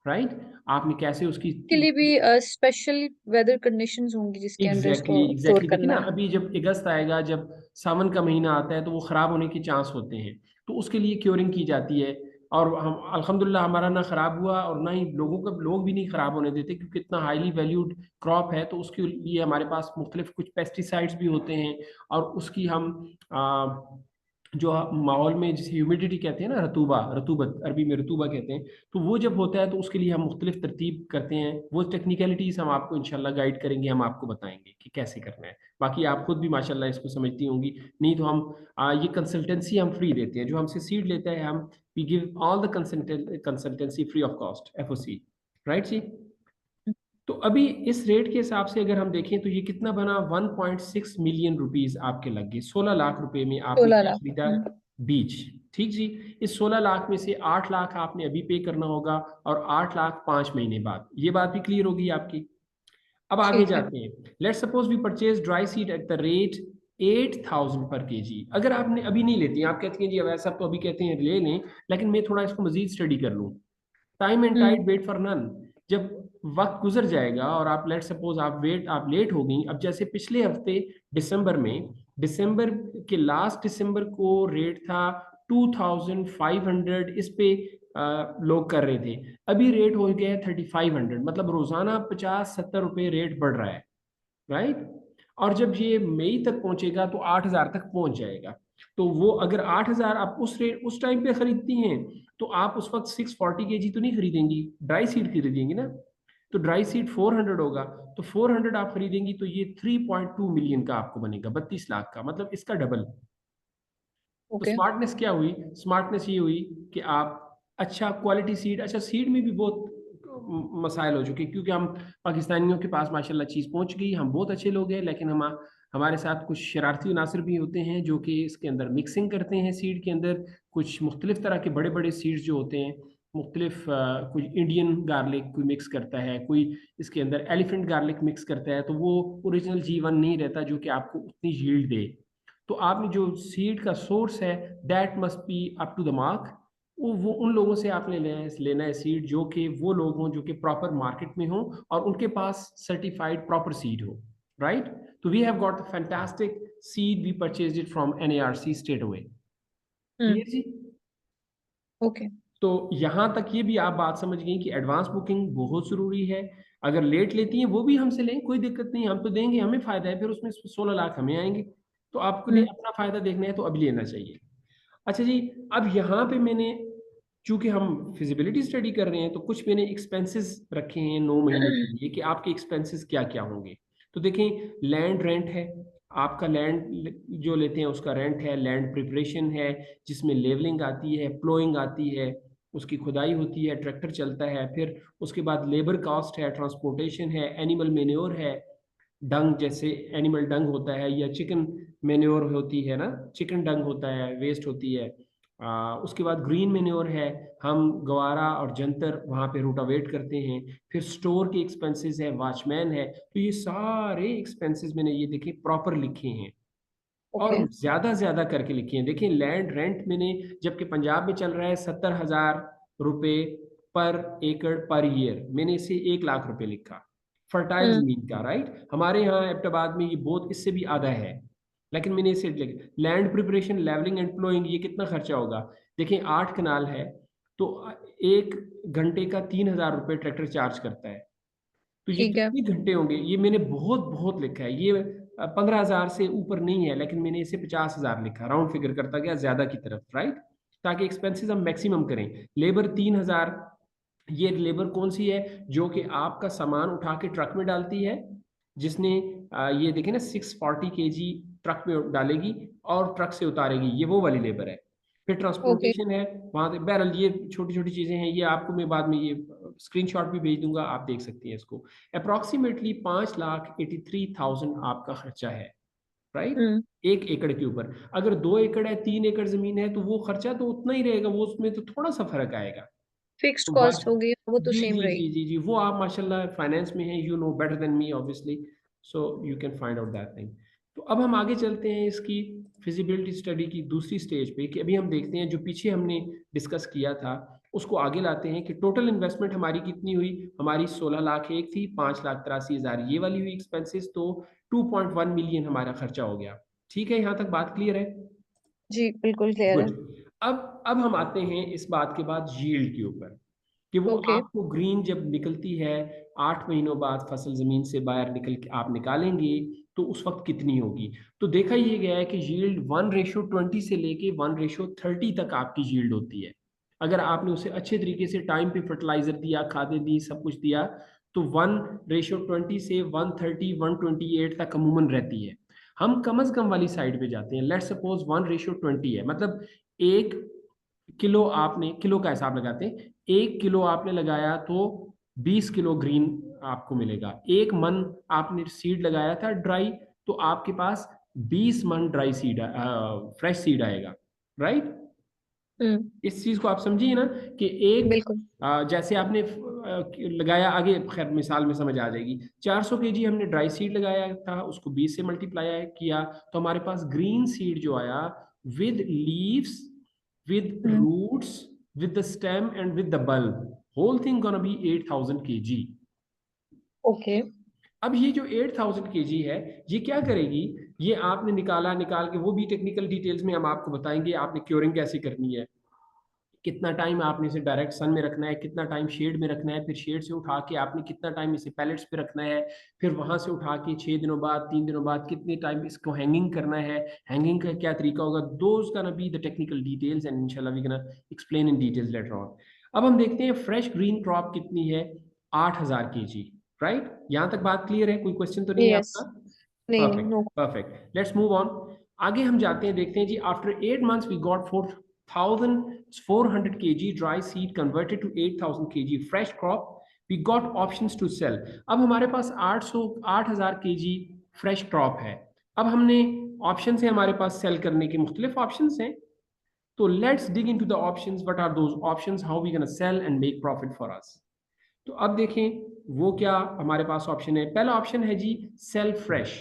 राइट? आपने कैसे उसकी, के लिए भी स्पेशल वेदर कंडीशंस होंगी जिसके अंदर एग्जैक्टली इसको स्टोर एग्जैक्टली, देखिए करना ना है। अभी जब अगस्त आएगा, जब सावन का महीना आता है, तो वो खराब होने के चांस होते हैं। तो उसके लिए क्योरिंग की जाती है। और हम अल्हम्दुलिल्लाह हमारा ना खराब हुआ और ना ही लोग भी नहीं खराब होने देते, क्योंकि इतना हाईली वैल्यूड क्रॉप है। तो उसके लिए हमारे पास मुख्तलिफ कुछ पेस्टिसाइड्स भी होते हैं। और उसकी हम जो माहौल में जिसे ह्यूमिडिटी कहते हैं ना, रतूबत अरबी में रतूबा कहते हैं, तो वो जब होता है तो उसके लिए हम मुख्तलिफ तरतीब करते हैं। वो टेक्निकलिटीज हम आपको इंशाल्लाह गाइड करेंगे, हम आपको बताएंगे कि कैसे करना है। बाकी आप खुद भी माशाल्लाह इसको समझती होंगी। नहीं तो हम ये कंसल्टेंसी हम फ्री देते हैं, जो हमसे सीड लेता है हम, we give all the consultancy free of cost, FOC। Right जी? तो अभी इस रेट के हिसाब से अगर हम देखें तो ये कितना बना, 1.6 मिलियन रुपीज आपके लग गए। 16 लाख रुपए में आपने 16 क्या लाख खरीदा? बीज। ठीक जी। इस 16 लाख में से 8 लाख आपने अभी पे करना होगा, और 8 लाख 5 महीने बाद। ये बात भी क्लियर होगी आपकी। अब आगे ठीक है। जाते हैं। Let suppose we purchase dry seed at the rate 8,000 पर केजी। अगर आपने अभी नहीं लेती हैं, आप कहती हैं जी अब ऐसा तो अभी कहते हैं ले लें, लेकिन मैं थोड़ा इसको मजीद स्टडी कर लूँ। Time and hmm. Tide wait for none. जब वक्त गुजर जाएगा और आप लेट सपोज आप लेट हो गई। अब जैसे पिछले हफ्ते दिसंबर में, दिसंबर के लास्ट दिसंबर को रेट था 2,500, इस पे लोग कर रहे थे। अभी रेट हो गया है 3,500, मतलब रोजाना 50-70 रुपए रेट बढ़ रहा है। राइट? और जब ये मई तक पहुंचेगा तो 8,000 तक पहुंच जाएगा। तो वो अगर 8,000 आप उस रेट उस टाइम पे खरीदती हैं, तो आप उस वक्त 640 kg तो नहीं खरीदेंगी, ड्राई सीड खरीदेंगी ना। तो ड्राई सीड 400 होगा, तो 400 आप खरीदेंगी तो ये 3.2 मिलियन का आपको बनेगा, 32 लाख का, मतलब इसका डबल। तो ओके। स्मार्टनेस क्या हुई? स्मार्टनेस ये हुई कि आप अच्छा क्वालिटी सीड, अच्छा सीड में भी बहुत मसाइल हो चुके, क्योंकि हम पाकिस्तानियों के पास माशाल्लाह चीज़ पहुंच गई, हम बहुत अच्छे लोग हैं, लेकिन हमारे साथ कुछ शरारती अनासर भी होते हैं जो कि इसके अंदर मिक्सिंग करते हैं सीड के अंदर। कुछ मुख्तलिफ तरह के बड़े बड़े सीड्स जो होते हैं, मुख्तलिफ कुछ इंडियन गार्लिक कोई मिक्स करता है, कोई इसके अंदर एलिफेंट गार्लिक मिक्स करता है, तो वो ओरिजिनल जीवन नहीं रहता जो कि आपको उतनी यील्ड दे। तो आपने जो सीड का सोर्स है, that must be up to the mark. वो उन लोगों से आपने लेना है सीड, जो कि वो लोग हों जो कि प्रॉपर मार्केट में हों और उनके पास सर्टिफाइड प्रॉपर सीड हो। राइट? तो we have got fantastic seed, we purchase it from NARC straight away. Hmm. Clear जी? ओके। तो यहाँ तक ये भी आप बात समझ गई कि एडवांस बुकिंग बहुत ज़रूरी है। अगर लेट लेती हैं वो भी हमसे लें, कोई दिक्कत नहीं, हम तो देंगे, हमें फायदा है, फिर उसमें 16 लाख हमें आएंगे। तो आपको ने हम्म। अपना फायदा देखना है तो अभी लेना चाहिए। अच्छा जी, अब यहाँ पे मैंने, चूंकि हम फिजिबिलिटी स्टडी कर रहे हैं तो कुछ मैंने एक्सपेंसेस रखे हैं 9 महीने के लिए कि आपके एक्सपेंसेस क्या क्या होंगे। तो देखें, लैंड रेंट है, आपका लैंड जो लेते हैं उसका रेंट है, लैंड प्रिपरेशन है जिसमें लेवलिंग आती है, प्लोइंग आती है, उसकी खुदाई होती है, ट्रैक्टर चलता है, फिर उसके बाद लेबर कॉस्ट है, ट्रांसपोर्टेशन है, एनिमल मेन्योर है, डंग जैसे एनिमल डंग होता है या चिकन मेन्योर होती है ना, चिकन डंग होता है, वेस्ट होती है। उसके बाद ग्रीन मेन्योर है, हम गवारा और जंतर वहाँ पे रोटावेट करते हैं। फिर स्टोर के एक्सपेंसेस है, वॉचमैन है। तो ये सारे एक्सपेंसेस मैंने ये देखे प्रॉपर लिखे हैं ओके। और ज्यादा ज्यादा करके लिखे हैं। देखिए लैंड रेंट मैंने, जबकि पंजाब में चल रहा है 70,000 रुपये पर एकड़ पर ईयर, मैंने इसे 1 लाख रुपए लिखा फर्टाइल हम्म। जमीन का, राइट। हमारे यहाँ एबटाबाद में ये बहुत इससे भी आधा है, लेकिन मैंने इसे लिखा। Land preparation, levelling and ploughing, ये कितना खर्चा होगा? देखिए 8 कनाल है तो 1 घंटे का 3,000 रुपये ट्रैक्टर चार्ज करता है। तो ये ठीक है। कितने घंटे होंगे? ये मैंने बहुत बहुत लिखा है, ये 15,000 से ऊपर नहीं है, लेकिन मैंने इसे 50,000 लिखा, राउंड फिगर करता गया ज्यादा की तरफ, राइट, ताकि एक्सपेंसेस हम मैक्सिमम करें। लेबर 3,000, ये लेबर कौन सी है? जो कि आपका सामान उठा के ट्रक में डालती है, जिसने ये देखे ना 640 kg ट्रक में डालेगी और ट्रक से उतारेगी, ये वो वाली लेबर है। फिर ओके। ट्रांसपोर्टेशन है वहां से, बहरहाल ये छोटी छोटी चीजें हैं, ये आपको मैं बाद में ये स्क्रीनशॉट भी भेज दूंगा, आप देख सकती हैं इसको। अप्रोक्सीमेटली 5,83,000 आपका खर्चा है, राइट, हम्म। 1 एकड़ के ऊपर। अगर 2 एकड़ है, 3 एकड़ जमीन है, तो वो खर्चा तो उतना ही रहेगा, वो उसमें तो थोड़ा सा फर्क आएगा। फिक्स्ड तो कॉस्ट होगी वो तो जी सेम जी रहेगी। जी जी जी, वो आप माशाल्लाह फाइनेंस में हैं, you know better than me obviously, so you can find out that thing. तो अब हम आगे चलते हैं इसकी फिजिबिलिटी स्टडी की दूसरी स्टेज पे, कि अभी हम देखते हैं जो पीछे हमने डिस्कस किया था उसको आगे लाते हैं कि टोटल इन्वेस्टमेंट हमारी कितनी हुई। हमारी 16 लाख एक थी, 5,83,000 ये वाली हुई एक्सपेंसेस, तो 2.1 मिलियन हमारा खर्चा हो गया। ठीक है, यहाँ तक बात क्लियर है? जी बिल्कुल क्लियर गुड। है। अब हम आते हैं इस बात के बाद यील्ड के ऊपर, कि वो ओके। आपको ग्रीन जब निकलती है, 8 महीनों बाद फसल जमीन से बाहर निकल के आप निकालेंगे, तो उस वक्त कितनी होगी? तो देखा ये गया है कि यील्ड 1:20 से लेके 1:30 तक आपकी यील्ड होती है। अगर आपने उसे अच्छे तरीके से टाइम पे फर्टिलाइजर दिया, खादें दी, सब कुछ दिया, तो 1:20 से 1:30 1:28 तक अमूमन रहती है। हम कम अज कम वाली साइड पे जाते हैं, लेट सपोज 1:20 है, मतलब 1 किलो आपने, किलो का हिसाब लगाते हैं, 1 किलो आपने लगाया तो 20 किलो ग्रीन आपको मिलेगा। 1 मन आपने सीड लगाया था ड्राई, तो आपके पास 20 मन ड्राई सीड, फ्रेश सीड आएगा, राइट। हम्म। इस चीज को आप समझिए ना, कि एक बिल्कुल। जैसे आपने लगाया, आगे खैर मिसाल में समझ आ जाएगी, 400 kg हमने ड्राई सीड लगाया था, उसको 20 से मल्टीप्लाई किया, तो हमारे पास ग्रीन सीड जो आया, with leaves, with hmm. Roots, with the stem and with the bulb, whole thing gonna be 8,000 kg। Okay. अब ये जो 8,000 kg है, ये क्या करेगी? ये आपने निकाला, निकाल के वो भी टेक्निकल डिटेल्स में हम आपको बताएंगे, आपने क्योरिंग कैसे करनी है, कितना टाइम आपने इसे डायरेक्ट सन में रखना है, कितना टाइम शेड में रखना है, फिर शेड से उठा के आपने कितना टाइम इसे पैलेट्स पे रखना है, फिर वहां से उठा के 6 दिनों बाद, 3 दिनों बाद कितने टाइम इसको हैंगिंग करना है, हैंगिंग का क्या तरीका होगा, those gonna be the technical details and इंशाल्लाह we gonna explain in details later on. अब हम देखते हैं फ्रेश ग्रीन क्रॉप कितनी है, 8,000 kg, राइट। यहाँ तक बात क्लियर है? कोई क्वेश्चन तो नहीं है यस। आपका? नहीं नहीं, perfect no. Perfect, let's move on. आगे हम जाते हैं, देखते हैं जी, after 8 months we got 4,400 kg dry seed converted to 8,000 kg fresh crop, we got options to sell। अब हमारे पास 8,000 kg फ्रेश क्रॉप है। अब हमने ऑप्शन है हमारे पास सेल करने के मुख्तलिफ ऑप्शन हैं, तो let's dig into the options, what are those options, how we can sell and make profit for us. तो अब देखें वो क्या हमारे पास ऑप्शन है। पहला ऑप्शन है जी सेल फ्रेश,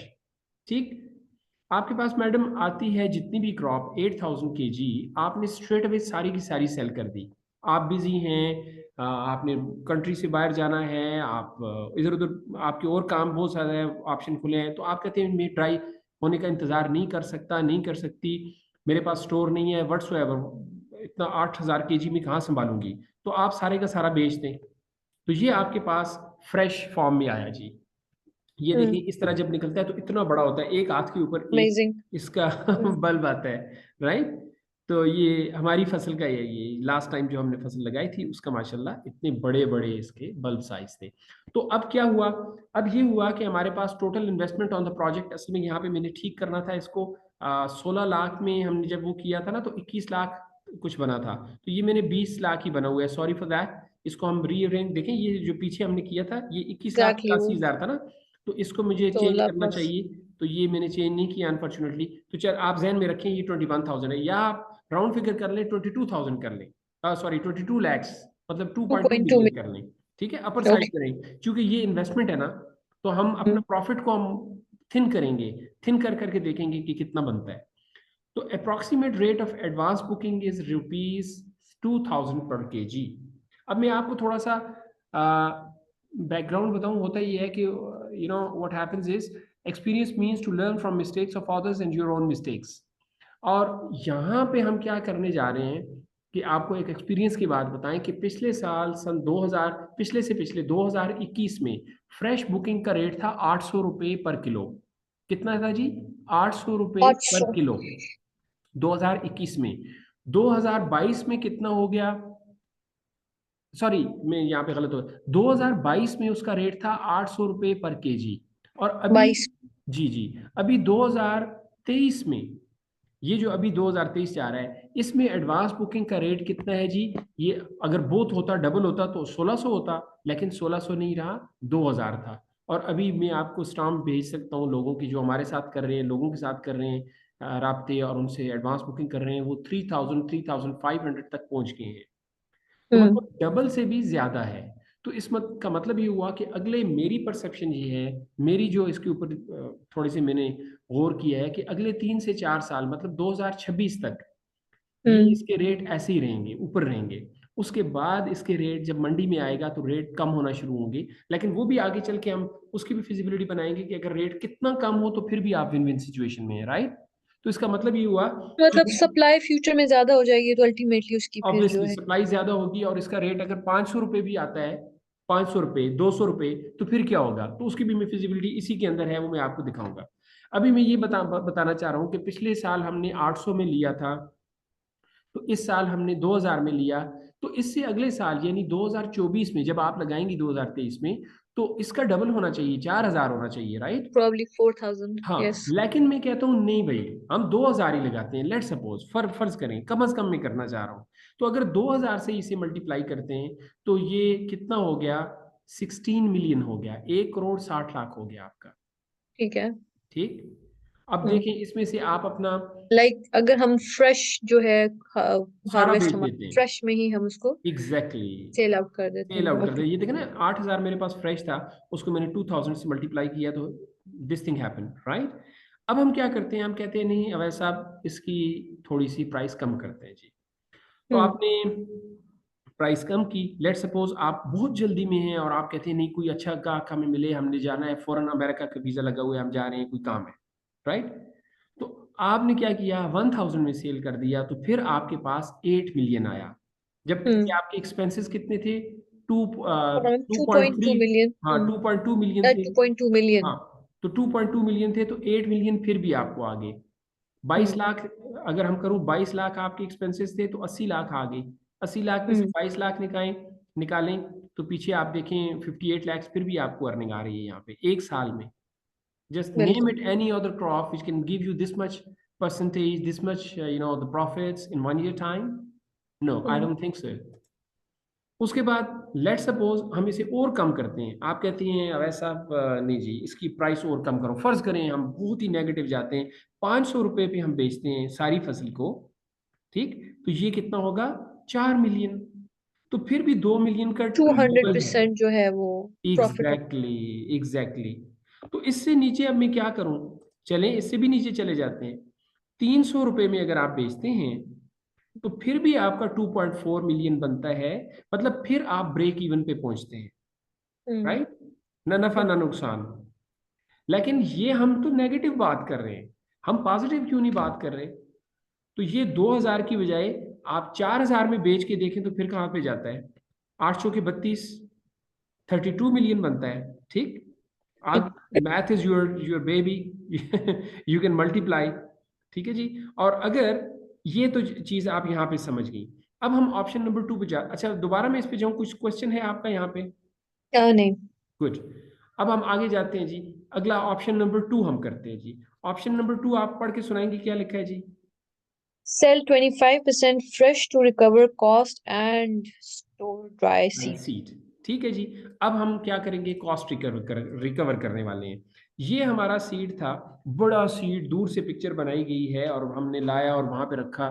ठीक। आपके पास मैडम आती है जितनी भी क्रॉप 8,000 kg, आपने स्ट्रेट अवे सारी की सारी सेल कर दी। आप बिजी हैं, आपने कंट्री से बाहर जाना है, आप इधर उधर आपके और काम बहुत सारे हैं, ऑप्शन खुले हैं, तो आप कहते हैं मैं ड्राई होने का इंतजार नहीं कर सकता, नहीं कर सकती, मेरे पास स्टोर नहीं है, व्हाट्सएवर, इतना 8,000 kg में कहाँ संभालूंगी, तो आप सारे का सारा बेच दें, तो ये आपके पास फ्रेश फॉर्म में आया जी। ये देखिए इस तरह जब निकलता है तो इतना बड़ा होता है, एक हाथ के ऊपर एक अमेजिंग। इसका बल्ब आता है, राइट। तो ये हमारी फसल का ये लास्ट टाइम जो हमने फसल लगाई थी उसका माशाल्लाह इतने बड़े बड़े इसके बल्ब साइज थे। तो अब क्या हुआ, अब ये हुआ कि हमारे पास total investment on the project, असल में यहाँ पे मैंने ठीक करना था इसको, 16 लाख में हमने जब वो किया था ना तो 21 लाख कुछ बना था, तो ये मैंने 20 लाख ही बना हुआ है, सॉरी फॉर दैट। इसको हम रीअरेंज देखें, ये जो पीछे हमने किया था ये 21 लाख 81 हजार था ना, तो इसको मुझे चेंज 16 करना प्लस। चाहिए। तो ये मैंने चेंज नहीं किया अनफॉर्चुनेटली। तो चल आप जहन में रखें ये 21,000 है, या आप राउंड फिगर कर लें 22,000 कर लें, सॉरी 22 लैक्स, मतलब 2.2 2.2 मिलियन कर मिलियन। लें। ठीक है, अपर साइड ओके। करें क्योंकि ये इन्वेस्टमेंट है ना, तो हम अपना प्रॉफिट को हम थिन करेंगे, थिन कर करके देखेंगे कि कितना बनता है। तो approximate rate of advance booking is ₹2,000 पर kg। अब मैं आपको थोड़ा सा बैकग्राउंड बताऊं, होता ये है कि what happens is experience means to learn from mistakes of others and your own mistakes. और यहाँ पे हम क्या करने जा रहे हैं कि आपको एक एक्सपीरियंस की बात बताएं कि पिछले साल सन 2000, पिछले से पिछले 2021 में फ्रेश बुकिंग का रेट था ₹800 पर किलो। कितना था जी? ₹800 पर 800। किलो 2021 में। 2022 में कितना हो गया, सॉरी मैं यहाँ पे गलत हो गया, 2022 में उसका रेट था ₹800 पर kg। और अभी, 22। जी जी, अभी 2023 में, ये जो अभी 2023 जा रहा है इसमें एडवांस बुकिंग का रेट कितना है जी? ये अगर बोथ होता, डबल होता तो 1600 होता, लेकिन 1600 नहीं रहा, 2000 था। और अभी मैं आपको स्टाम्प भेज सकता हूँ लोगों की जो हमारे साथ कर रहे हैं, लोगों के साथ कर रहे हैं राब्ते, और उनसे एडवांस बुकिंग कर रहे हैं, वो 3,500 तक पहुंच गए हैं। तो हम्म। मतलब डबल से भी ज्यादा है। तो इस का मतलब ये हुआ कि अगले, मेरी परसेप्शन ये है, मेरी जो इसके ऊपर थोड़ी सी मैंने गौर किया है कि अगले 3 से 4 साल मतलब 2026 तक ये हम्म। इसके रेट ऐसे ही रहेंगे, ऊपर रहेंगे। उसके बाद इसके रेट जब मंडी में आएगा तो रेट कम होना शुरू होंगे, लेकिन वो भी आगे चल के हम उसकी भी फिजिबिलिटी बनाएंगे कि अगर रेट कितना कम हो तो फिर भी आप विन विन सिचुएशन में है, राइट। तो इसका मतलब ये हुआ कि मतलब सप्लाई फ्यूचर में ज्यादा हो जाएगी तो अल्टीमेटली उसकी फिर जो ऑब्वियसली है। सप्लाई ज्यादा होगी, और इसका रेट अगर ₹500 भी आता है, ₹500 ₹200, तो फिर क्या होगा, तो उसकी भी मैं फिजिबिलिटी इसी के अंदर है, वो मैं आपको दिखाऊंगा। अभी मैं ये बताना चाह रहा हूँ कि पिछले साल हमने 800 में लिया था, तो इस साल हमने 2000 में लिया, तो इससे अगले साल यानी 2024 में जब आप लगाएंगी 2023 में, तो इसका डबल होना चाहिए, 4000 होना चाहिए, राइट। प्रोबेबली 4000। हाँ, यस। लेकिन मैं कहता हूँ नहीं भाई, हम 2000 ही लगाते हैं, लेट सपोज फर्ज करें, कम से कम मैं करना चाह रहा हूँ। तो अगर 2000 से इसे मल्टीप्लाई करते हैं तो ये कितना हो गया, 16 मिलियन हो गया, 1,60,00,000 हो गया आपका। ठीक है। ठीक, अब देखें इसमें से आप अपना लाइक अगर हम फ्रेश जो है सारा हार्वेस्ट बेच हमारा देते हैं, फ्रेश में ही हम उसको एग्जैक्टली सेल आउट कर देते सेल हैं। आउट कर दे। ओके। ये देखें ना, 8,000 मेरे पास फ्रेश था, उसको मैंने 2,000 से मल्टीप्लाई किया तो दिस थिंग हैपन, राइट। अब हम क्या करते हैं, हम कहते हैं नहीं अवैध साहब इसकी थोड़ी सी प्राइस कम करते हैं जी। तो हम्म। आपने प्राइस कम की, लेट सपोज आप बहुत जल्दी में हैं और आप कहते हैं नहीं कोई अच्छा ग्राहक हमें मिले, हमने जाना है फॉरेन, अमेरिका का वीजा लगा हुआ है, हम जा रहे हैं, कोई काम है, राइट। तो आपने क्या किया, 1,000 में सेल कर दिया, तो फिर आपके पास 8 मिलियन आया, जबकि हम्म। आपके एक्सपेंसेस कितने थे, to around two point 2.2 three million. हाँ 2.2 मिलियन थे। 2.2 मिलियन। हाँ, तो 2.2 मिलियन थे, तो 8 मिलियन फिर भी आपको आ गए। 22 लाख, अगर हम करूँ 22 लाख आपके एक्सपेंसेस थे तो 80 लाख आ गई। 80 लाख में से हम्म। 22 लाख निकालें तो पीछे आप देखें 58 लैक्स फिर भी आपको अर्निंग आ रही है यहाँ पे एक साल में। जस्ट नेम बिल्कुल। It any other crop which can give you this much percentage, this much the profits in 1 year time. No, I hmm. Don't think so. उसके बाद लेट सपोज हम इसे और कम करते हैं, आप कहती हैं वैसा नहीं जी इसकी प्राइस और कम करो, फर्ज करें हम बहुत ही नेगेटिव जाते हैं, ₹500 पे हम बेचते हैं सारी फसल को, ठीक, तो ये कितना होगा, 4 मिलियन। तो फिर भी 2 मिलियन का टू हंड्रेड डबल है। परसेंट जो है वो प्रॉफिट हो। Exactly exactly. तो इससे नीचे अब मैं क्या करूं, चलें इससे भी नीचे चले जाते हैं, ₹300 में अगर आप बेचते हैं तो फिर भी आपका 2.4 मिलियन बनता है, मतलब फिर आप ब्रेक इवन पे पहुंचते हैं, हम्म। राइट। ना नफा ना नुकसान। लेकिन ये हम तो नेगेटिव बात कर रहे हैं, हम पॉजिटिव क्यों नहीं बात कर रहे। तो ये 2000 की बजाय आप 4000 में बेच के देखें तो फिर कहाँ पे जाता है, 8 के 32, 32 मिलियन बनता है। ठीक, आज math is your baby, you can multiply. ठीक है जी। और अगर ये तो चीज आप यहाँ पे समझ गई, अब हम ऑप्शन नंबर 2 पे जा, अच्छा दोबारा मैं इस पे जाऊँ, कुछ क्वेश्चन है आपका यहाँ पे? नहीं। गुड। अब हम आगे जाते हैं जी, अगला ऑप्शन नंबर 2 हम करते हैं जी। ऑप्शन नंबर 2 आप पढ़ के सुनाएंगे, क्या लिखा है जी? Sell 25% fresh to recover cost and store dry seed. Seat. ठीक है जी। अब हम क्या करेंगे, कॉस्ट रिकवर करने वाले हैं। ये हमारा सीड था, बड़ा सीड, दूर से पिक्चर बनाई गई है और हमने लाया और वहां पे रखा।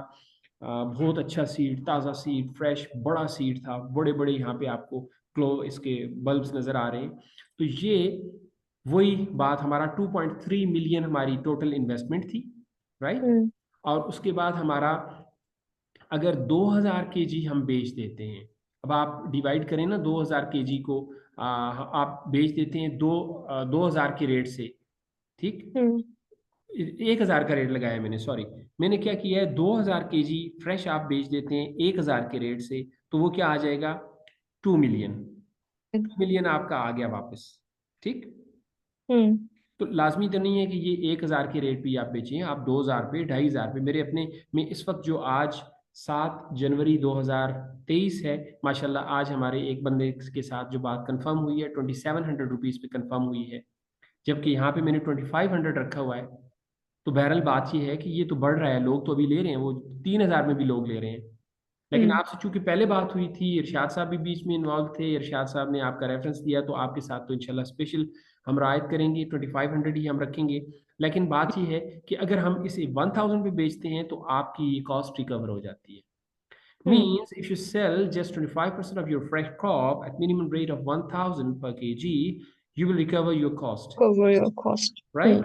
बहुत अच्छा सीड, ताज़ा सीड, फ्रेश बड़ा सीड था, बड़े बड़े यहाँ पे आपको इसके बल्ब्स नज़र आ रहे हैं। तो ये वही बात, हमारा 2.3 मिलियन हमारी टोटल इन्वेस्टमेंट थी, राइट। हम्म। और उसके बाद हमारा, अगर 2000 केजी हम बेच देते हैं, अब आप डिवाइड करें ना 2000 केजी को, आप बेच देते हैं 2000 के रेट से। ठीक, हम्म। 1000 का रेट लगाया मैंने, सॉरी। मैंने क्या किया है, 2000 केजी फ्रेश आप बेच देते हैं 1000 के रेट से, तो वो क्या आ जाएगा, 2 मिलियन। 2 मिलियन आपका आ गया वापस। ठीक, हम्म। तो लाजमी तो नहीं है कि ये 1000 के रेट पे ही आप बेचिए, आप 2000 पे, 2500 पे, मेरे अपने में इस वक्त जो आज 7 जनवरी 2023 है, माशाल्लाह आज हमारे एक बंदे के साथ जो बात कंफर्म हुई है, 2700 रुपीज़ पे कंफर्म हुई है, जबकि यहाँ पे मैंने 2500 रखा हुआ है। तो बहरहाल बात ये है कि ये तो बढ़ रहा है, लोग तो अभी ले रहे हैं, वो 3000 में भी लोग ले रहे हैं। लेकिन हम्म। आपसे चूंकि पहले बात हुई थी, इरशाद साहब भी बीच में इन्वॉल्व थे, इरशाद साहब ने आपका रेफरेंस दिया, तो आपके साथ तो इंशाल्लाह स्पेशल हम रायत करेंगे, 2500 ही हम रखेंगे। लेकिन बात यह है कि अगर हम इसे 1000 पे बेचते हैं तो आपकी ये कॉस्ट रिकवर हो जाती है। हम्म। Means if you sell just 25% of your fresh crop at minimum rate of 1000 per kg, you will recover your cost, Cover your cost. right?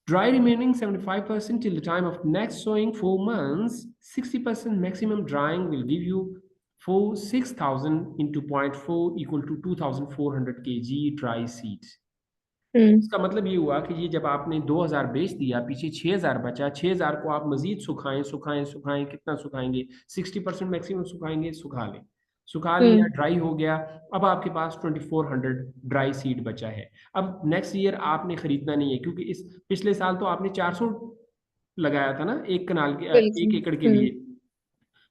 Dry remaining 75% till the time of next sowing, 4 months. 60% maximum drying will give you 6,000 into 0.4 equal to 2400 kg dry seeds. हम्म। इसका मतलब ये हुआ कि ये जब आपने 2000 बेच दिया, पीछे 6000 बचा, 6000 को आप मजीद सुखाएं सुखाएं सुखाएं, कितना सुखाएंगे, 60% मैक्सिमम सुखाएंगे, सुखा लें, सुखा लिया, हम्म। ड्राई हो गया। अब आपके पास 2400 ड्राई सीड बचा है। अब नेक्स्ट ईयर आपने खरीदना नहीं है, क्योंकि इस पिछले साल तो आपने 400 लगाया था ना, एक कनाल के, बिल्कुल। 1 एकड़ के हम्म। लिए।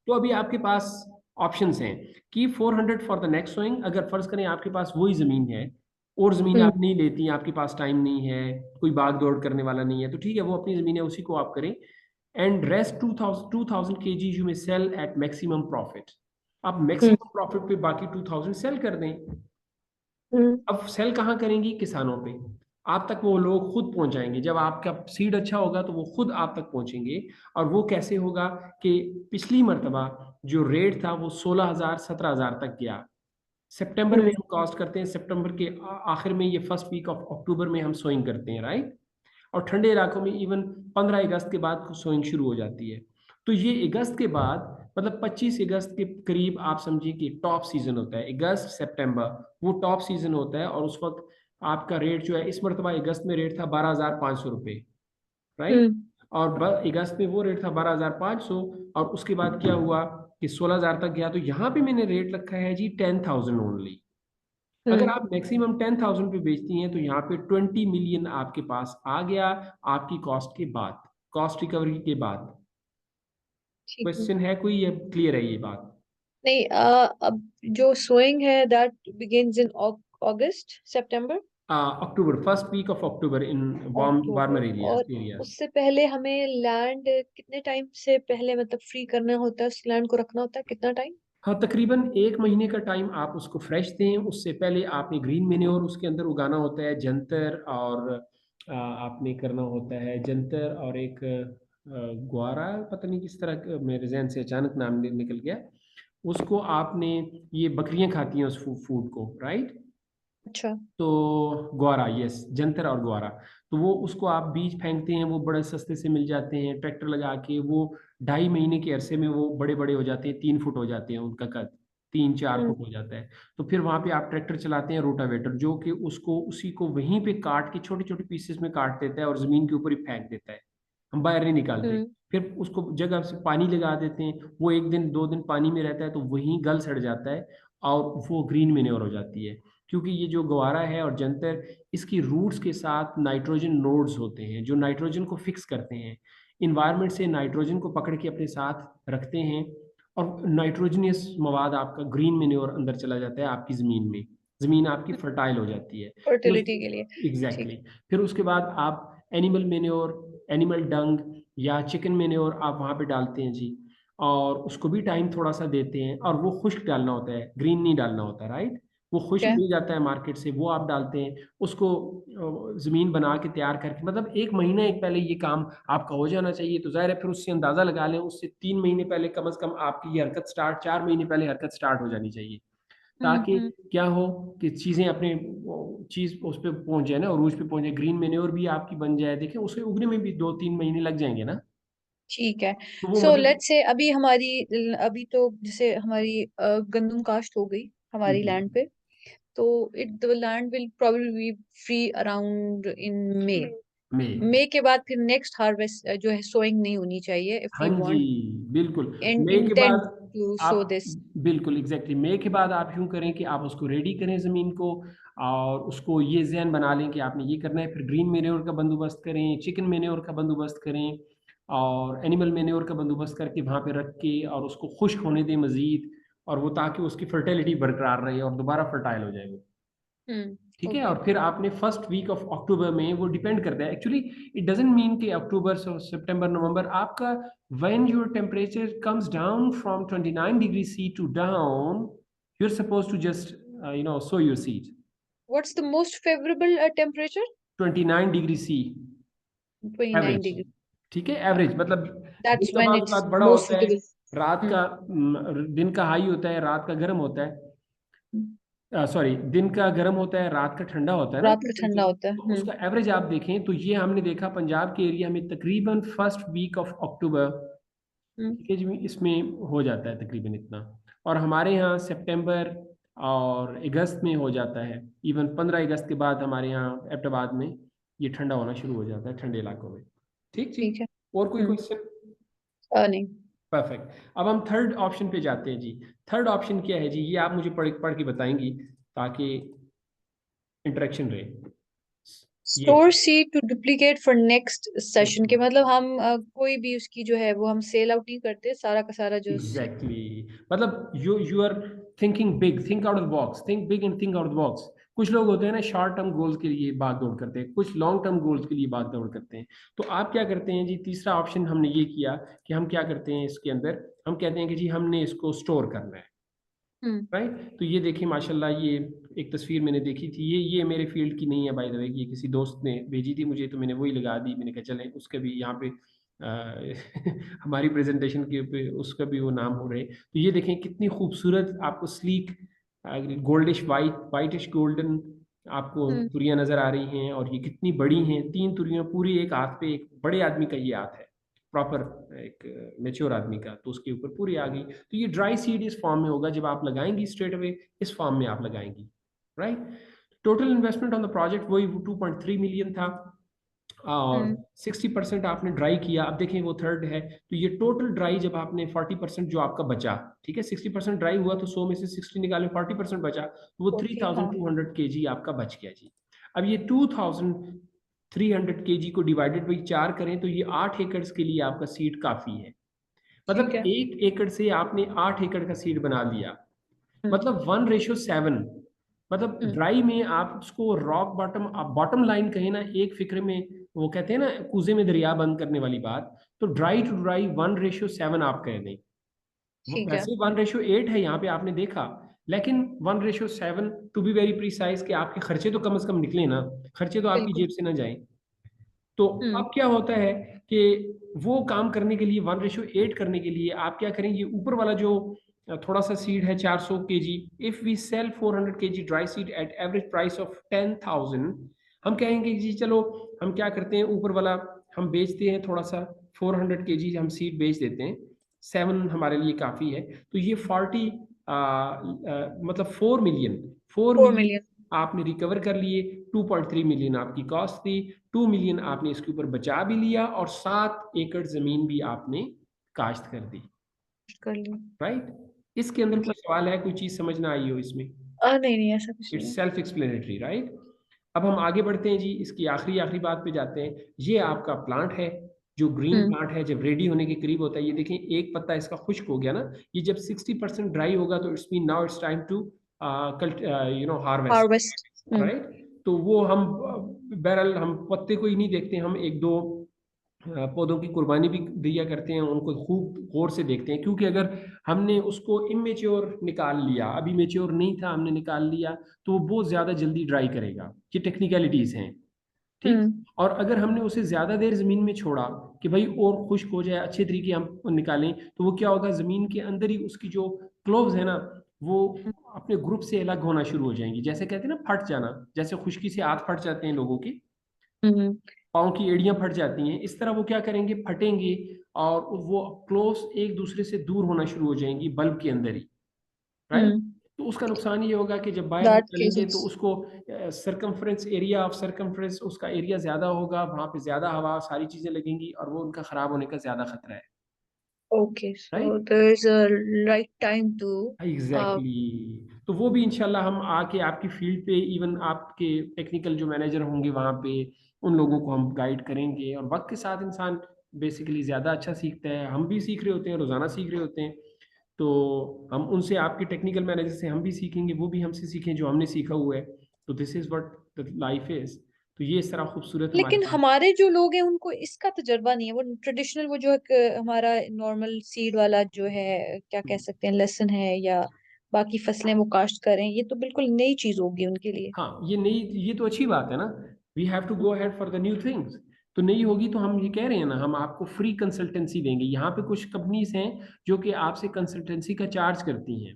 तो अभी आपके पास ऑप्शंस हैं कि 400 फॉर द नेक्स्ट सोइंग, अगर फर्ज करें आपके पास वही जमीन है और जमीन हम्म। आप नहीं लेती, आपके पास टाइम नहीं है, कोई भाग दौड़ करने वाला नहीं है, तो ठीक है, वो अपनी जमीन है, उसी को आप करें। एंड रेस्ट 2000 केजी यू में सेल एट मैक्सिमम प्रॉफिट। आप हम्म। मैक्सिमम प्रॉफिट पे बाकी 2000 सेल कर दें। हम्म। अब सेल कहाँ करेंगी, किसानों पे। आप तक वो लोग खुद पहुंचाएंगे, जब आपका सीड अच्छा होगा तो वो खुद आप तक पहुंचेंगे। और वो कैसे होगा कि पिछली मर्तबा जो रेट था वो 16,000 17,000 तक गया। सितंबर में हम्म। हम कॉस्ट करते हैं, सितंबर के आखिर में, ये फर्स्ट वीक ऑफ अक्टूबर में हम सोइंग करते हैं, राइट। और ठंडे इलाकों में इवन 15 अगस्त के बाद सोइंग शुरू हो जाती है। तो ये अगस्त के बाद, मतलब 25 अगस्त के करीब आप समझिए कि टॉप सीजन होता है, अगस्त सितंबर, वो टॉप सीजन होता है। और उस वक्त आपका रेट जो है, इस मरतबा अगस्त में रेट था 12,500 रुपये, राइट। हम्म। और अगस्त में वो रेट था 12,500। और उसके बाद क्या हुआ कि 16,000 तक गया। तो यहाँ पे मैंने रेट रखा है जी 10,000 ओनली। अगर हम्म। आप मैक्सिमम 10,000 पे बेचती हैं तो यहाँ पे 20 मिलियन आपके पास आ गया, आपकी कॉस्ट के बाद, कॉस्ट रिकवरी के बाद। ठीक है। क्वेश्चन है कोई, ये क्लियर है ये बात? नहीं, अब जो सोइंग है that begins in August September. October, first week of October in warmer October. Areas और एरियाज। उससे पहले हमें लैंड कितने टाइम से पहले मतलब फ्री करना होता है, उस लैंड को रखना होता है कितना टाइम? हाँ, तकरीबन 1 महीने का टाइम आप उसको फ्रेश दें। उससे पहले आपने ग्रीन मेन्योर उसके अंदर उगाना होता है, जंतर, और आपने करना होता है जंतर और एक ग्वारा, पता नहीं किस तरह मेरे जहन से अचानक नाम निकल गया। उसको आपने, ये बकरियां खाती हैं उस फूड को, राइट। अच्छा। तो ग्वारा, यस, जंतर और ग्वारा। तो वो उसको आप बीज फेंकते हैं, वो बड़े सस्ते से मिल जाते हैं, ट्रैक्टर लगा के वो 2.5 महीने के अरसे में वो बड़े बड़े हो जाते हैं, 3 फुट हो जाते हैं उनका कद, 3 4 फुट हम्म। हो जाता है। तो फिर वहां पे आप ट्रैक्टर चलाते हैं, रोटावेटर, जो कि उसको उसी को वहीं पे काट के छोटे छोटे पीसेस में काट देता है और जमीन के ऊपर ही फेंक देता है, हम बाहर नहीं निकालते। हम्म। फिर उसको जगह से पानी लगा देते हैं, वो 1 दिन 2 दिन पानी में रहता है तो वहीं गल सड़ जाता है और वो ग्रीन मेन्योर हो जाती है। क्योंकि ये जो गवारा है और जंतर, इसकी रूट्स के साथ नाइट्रोजन नोड्स होते हैं जो नाइट्रोजन को फिक्स करते हैं, इन्वायरमेंट से नाइट्रोजन को पकड़ के अपने साथ रखते हैं, और नाइट्रोजनियस मवाद आपका ग्रीन मेन्योर अंदर चला जाता है आपकी ज़मीन में, ज़मीन आपकी फर्टाइल हो जाती है। फिर उस फर्टिलिटी के लिए। ठीक एग्जैक्टली है। फिर उसके बाद आप एनिमल मेन्योर, एनिमल डंग या चिकन मेन्योर आप वहाँ पे डालते हैं जी, और उसको भी टाइम थोड़ा सा देते हैं, और वो खुश्क डालना होता है, ग्रीन नहीं डालना होता, राइट। वो खुश्क क्या? मिल जाता है मार्केट से, वो आप डालते हैं उसको, ज़मीन बना के तैयार करके, मतलब एक महीना एक पहले ये काम आपका हो जाना चाहिए। तो जाहिर है फिर उससे अंदाज़ा लगा लें, उससे 3 महीने पहले कम से कम आपकी ये हरकत स्टार्ट, 4 महीने पहले हरकत स्टार्ट हो जानी चाहिए, ताकि हम्म। क्या हो कि चीज़ें अपने चीज़ उस पर पहुंच जाए ना, उरूज पे पहुंच जाए, ग्रीन मेन्योर भी आपकी बन जाए। देखें उसे उगने में भी 2-3 महीने लग जाएंगे ना, ठीक है। तो वो सो मतलब। लेट्स से अभी अभी तो जैसे हमारी गंदम काश्त हो गई हमारी जी, लैंड पे, तो it the land will probably be free around in May. में। मई के बाद फिर नेक्स्ट हार्वेस्ट जो है सोइंग नहीं होनी चाहिए इफ हाँ वी जी, वांट बिल्कुल। एंड मई के इंटेंट बाद टू सो आप, दिस। बिल्कुल एग्जैक्टली मई के बाद आप यूं करें कि आप उसको रेडी करें ज़मीन को, और उसको ये जहन बना लें कि आपने ये करना है। फिर ग्रीन मेन्योर का बंदोबस्त करें, चिकन मेन्योर का बंदोबस्त करें, और एनिमल मेन्योर का बंदोबस्त करके वहाँ पे रख के, और उसको खुश्क होने दें मज़ीद, और वो ताकि उसकी फर्टिलिटी बरकरार रहे और दोबारा फर्टाइल हो जाए वो। ठीक है, ओके। और फिर आपने फर्स्ट वीक ऑफ अक्टूबर में, वो डिपेंड करता है एक्चुअली, इट डजेंट मीन कि अक्टूबर से सितंबर नवंबर आपका, when your temperature comes down from 29 degree C to down, you are suppose to just sow your seed. What's the most favourable temperature? 29 degree C 29 average, degree. ठीक है, average मतलब that's दिन का व्हेन बाज़ इट्स औक़ात बड़ा most होता है, सुटेबल। रात का दिन का हाई होता है, रात का गर्म होता है, सॉरी, दिन का गर्म होता है, रात का ठंडा होता है ना रात का टेम्परेचर। ठंडा होता है। तो उसका एवरेज आप देखें तो ये हमने देखा पंजाब के एरिया में तकरीबन फर्स्ट वीक ऑफ अक्टूबर, हम्म। ठीक है जी, इसमें हो जाता है तकरीबन इतना। और हमारे यहाँ सितंबर और अगस्त में हो जाता है, इवन 15 अगस्त के बाद हमारे यहाँ एबटाबाद में ये ठंडा होना शुरू हो जाता है, ठंडे इलाकों में। ठीक जी। ठीक है। और कोई हम्म। क्वेश्चन? नहीं। परफेक्ट। अब हम थर्ड ऑप्शन पे जाते हैं जी। थर्ड ऑप्शन क्या है जी, ये आप मुझे पढ़ पढ़ के बताएंगी ताकि इंटरेक्शन रहे। ये store seed to duplicate for next session के बिल्कुल मतलब हम कोई भी उसकी जो है वो हम सेल आउट नहीं करते, सारा का सारा जो एग्जैक्टली मतलब you are thinking big, think out of the box, think big and think out of the box. कुछ लोग होते हैं ना शॉर्ट टर्म गोल्स के लिए भाग दौड़ करते हैं, कुछ लॉन्ग टर्म गोल्स के लिए भाग दौड़ करते हैं। तो आप क्या करते हैं जी, तीसरा ऑप्शन हमने ये किया कि हम क्या करते हैं इसके अंदर, हम कहते हैं कि जी हमने इसको स्टोर करना है, हम्म। राइट। तो ये देखिए माशाल्लाह, ये एक तस्वीर मैंने देखी थी, ये मेरे फील्ड की नहीं है बाय द वे, ये किसी दोस्त ने भेजी थी मुझे, तो मैंने वही लगा दी। मैंने कहा चलें उसके भी यहाँ पे हमारी प्रेजेंटेशन के पे उसका भी वो नाम हो रहे। तो ये देखें कितनी खूबसूरत आपको sleek goldish white, whitish golden आपको हम्म। तुरियां नजर आ रही हैं, और ये कितनी बड़ी हैं, 3 तुरियां पूरी एक हाथ पे, एक बड़े आदमी का ये हाथ है प्रॉपर, एक मेच्योर आदमी का, तो उसके ऊपर पूरी आ गई। तो ये ड्राई सीड इस फॉर्म में होगा, जब आप लगाएंगी स्ट्रेट अवे इस फॉर्म में आप लगाएंगी, right. Total investment on the project वही 2.3 मिलियन था, और हम्म। 60% आपने ड्राई किया। अब देखें वो थर्ड है, तो ये टोटल ड्राई जब आपने 40% जो आपका बचा, ठीक है, 60% ड्राई हुआ तो 100 में से 60 निकाले, 40% बचा, तो वो 40, हाँ। 3200 kg आपका बच गया जी। अब ये 2300 kg को डिवाइडेड बाई 4 करें तो ये 8 एकड़ के लिए आपका सीड काफ़ी है। ठीक मतलब है। 1 एकड़ से आपने 8 एकड़ का सीड बना लिया, हम्म। मतलब 1:7। मतलब हम्म। ड्राई में आप उसको रॉक बॉटम, आप बॉटम लाइन कहें ना, एक फिक्र में, वो कहते हैं ना कूजे में दरिया बंद करने वाली बात, तो ड्राई टू ड्राई 1:7 आप कह दें। ठीक है। वैसे 1:8 है यहाँ पे आपने देखा, लेकिन 1:7 टू बी वेरी प्रिसाइज, कि आपके खर्चे तो कम से कम निकले ना, खर्चे तो आपकी बिल्कुल। जेब से ना जाए। तो हम्म। अब क्या होता है कि वो काम करने के लिए, 1:8 करने के लिए आप क्या करेंगे, ऊपर वाला जो थोड़ा सा सीड है 400 kg, if we sell 400 kg dry seed at average price of 10,000, हम कहेंगे जी चलो हम क्या करते हैं, ऊपर वाला हम बेचते हैं थोड़ा सा, 400 kg हम सीड बेच देते हैं, 7 हमारे लिए काफ़ी है। तो ये 40 मतलब 4 मिलियन, फोर 4 मिलियन। मिलियन आपने रिकवर कर लिए। 2.3 मिलियन आपकी कॉस्ट थी, 2 मिलियन आपने इसके ऊपर बचा भी लिया, और 7 एकड़ जमीन भी आपने काश्त कर दी, कर ली। राइट। इसके अंदर कोई मतलब सवाल है, कोई चीज समझ ना आई हो इसमें? नहीं नहीं, ऐसा कुछ नहीं इट्स है। Self explanatory, right? अब हम आगे बढ़ते हैं जी, इसकी आखिरी आखिरी बात पे जाते हैं। ये आपका प्लांट है, जो ग्रीन हम्म प्लांट है, जब रेडी होने के करीब होता है, ये देखें एक पत्ता इसका खुश्क हो गया ना, ये जब 60% ड्राई होगा तो it's mean now it's time to harvest, harvest. Right? तो वो हम बहरहाल हम पत्ते को ही नहीं देखते, हम एक दो पौधों की कुर्बानी भी दिया करते हैं, उनको खूब गौर से देखते हैं, क्योंकि अगर हमने उसको इमेच्योर निकाल लिया, अभी मेच्योर नहीं था, हमने निकाल लिया, तो वो बहुत ज़्यादा जल्दी ड्राई करेगा। ये टेक्निकलिटीज़ हैं, ठीक? हम्म और अगर हमने उसे ज़्यादा देर ज़मीन में छोड़ा कि भाई और खुश्क हो जाए, अच्छे तरीके हम निकालें, तो वो क्या होगा, ज़मीन के अंदर ही उसकी जो क्लोव्स है ना, वो अपने ग्रुप से अलग होना शुरू हो जाएंगी। जैसे कहते हैं ना फट जाना, जैसे खुश्की से हाथ फट जाते हैं लोगों के, हम्म पाँव की एड़ियां फट जाती हैं, इस तरह वो क्या करेंगे, फटेंगे, और वो क्लोव्स एक दूसरे से दूर होना शुरू हो जाएंगी बल्ब के अंदर ही, राइट? हम्म तो उसका नुकसान ये होगा कि जब बाहर दैट निकालेंगे तो केसेस। उसको सरकमफ्रेंस एरिया ऑफ सरकमफ्रेंस, उसका एरिया ज्यादा होगा, वहां पे ज्यादा हवा सारी चीजें लगेंगी, और वो उनका खराब होने का ज्यादा खतरा है, Okay, so right? there is a right time to exactly exactly. तो वो भी इंशाल्लाह हम आके आपकी फील्ड पे, इवन आपके टेक्निकल जो मैनेजर होंगे वहाँ पे, उन लोगों को हम गाइड करेंगे। और वक्त के साथ इंसान बेसिकली ज़्यादा अच्छा सीखता है, हम भी सीख रहे होते हैं, रोज़ाना सीख रहे होते हैं। तो हम उनसे, आपके टेक्निकल मैनेजर से हम भी सीखेंगे, वो भी हमसे सीखें जो हमने सीखा हुआ है। तो this is what the life is. तो ये इस तरह खूबसूरत हमारे लेकिन पास। हमारे जो लोग हैं उनको इसका तजर्बा नहीं है। वो ट्रेडिशनल, वो जो एक हमारा नॉर्मल सीड वाला जो है, क्या कह सकते हैं, लहसुन है या बाकी फसलें वो काश्त करें, ये तो बिल्कुल नई चीज होगी उनके लिए। हाँ, ये नई, ये तो अच्छी बात है ना। We have to go ahead for the new things. तो नई होगी तो हम ये कह रहे हैं ना, हम आपको फ्री कंसल्टेंसी देंगे। यहाँ पे कुछ कंपनीज हैं जो कि आपसे कंसल्टेंसी का चार्ज करती हैं,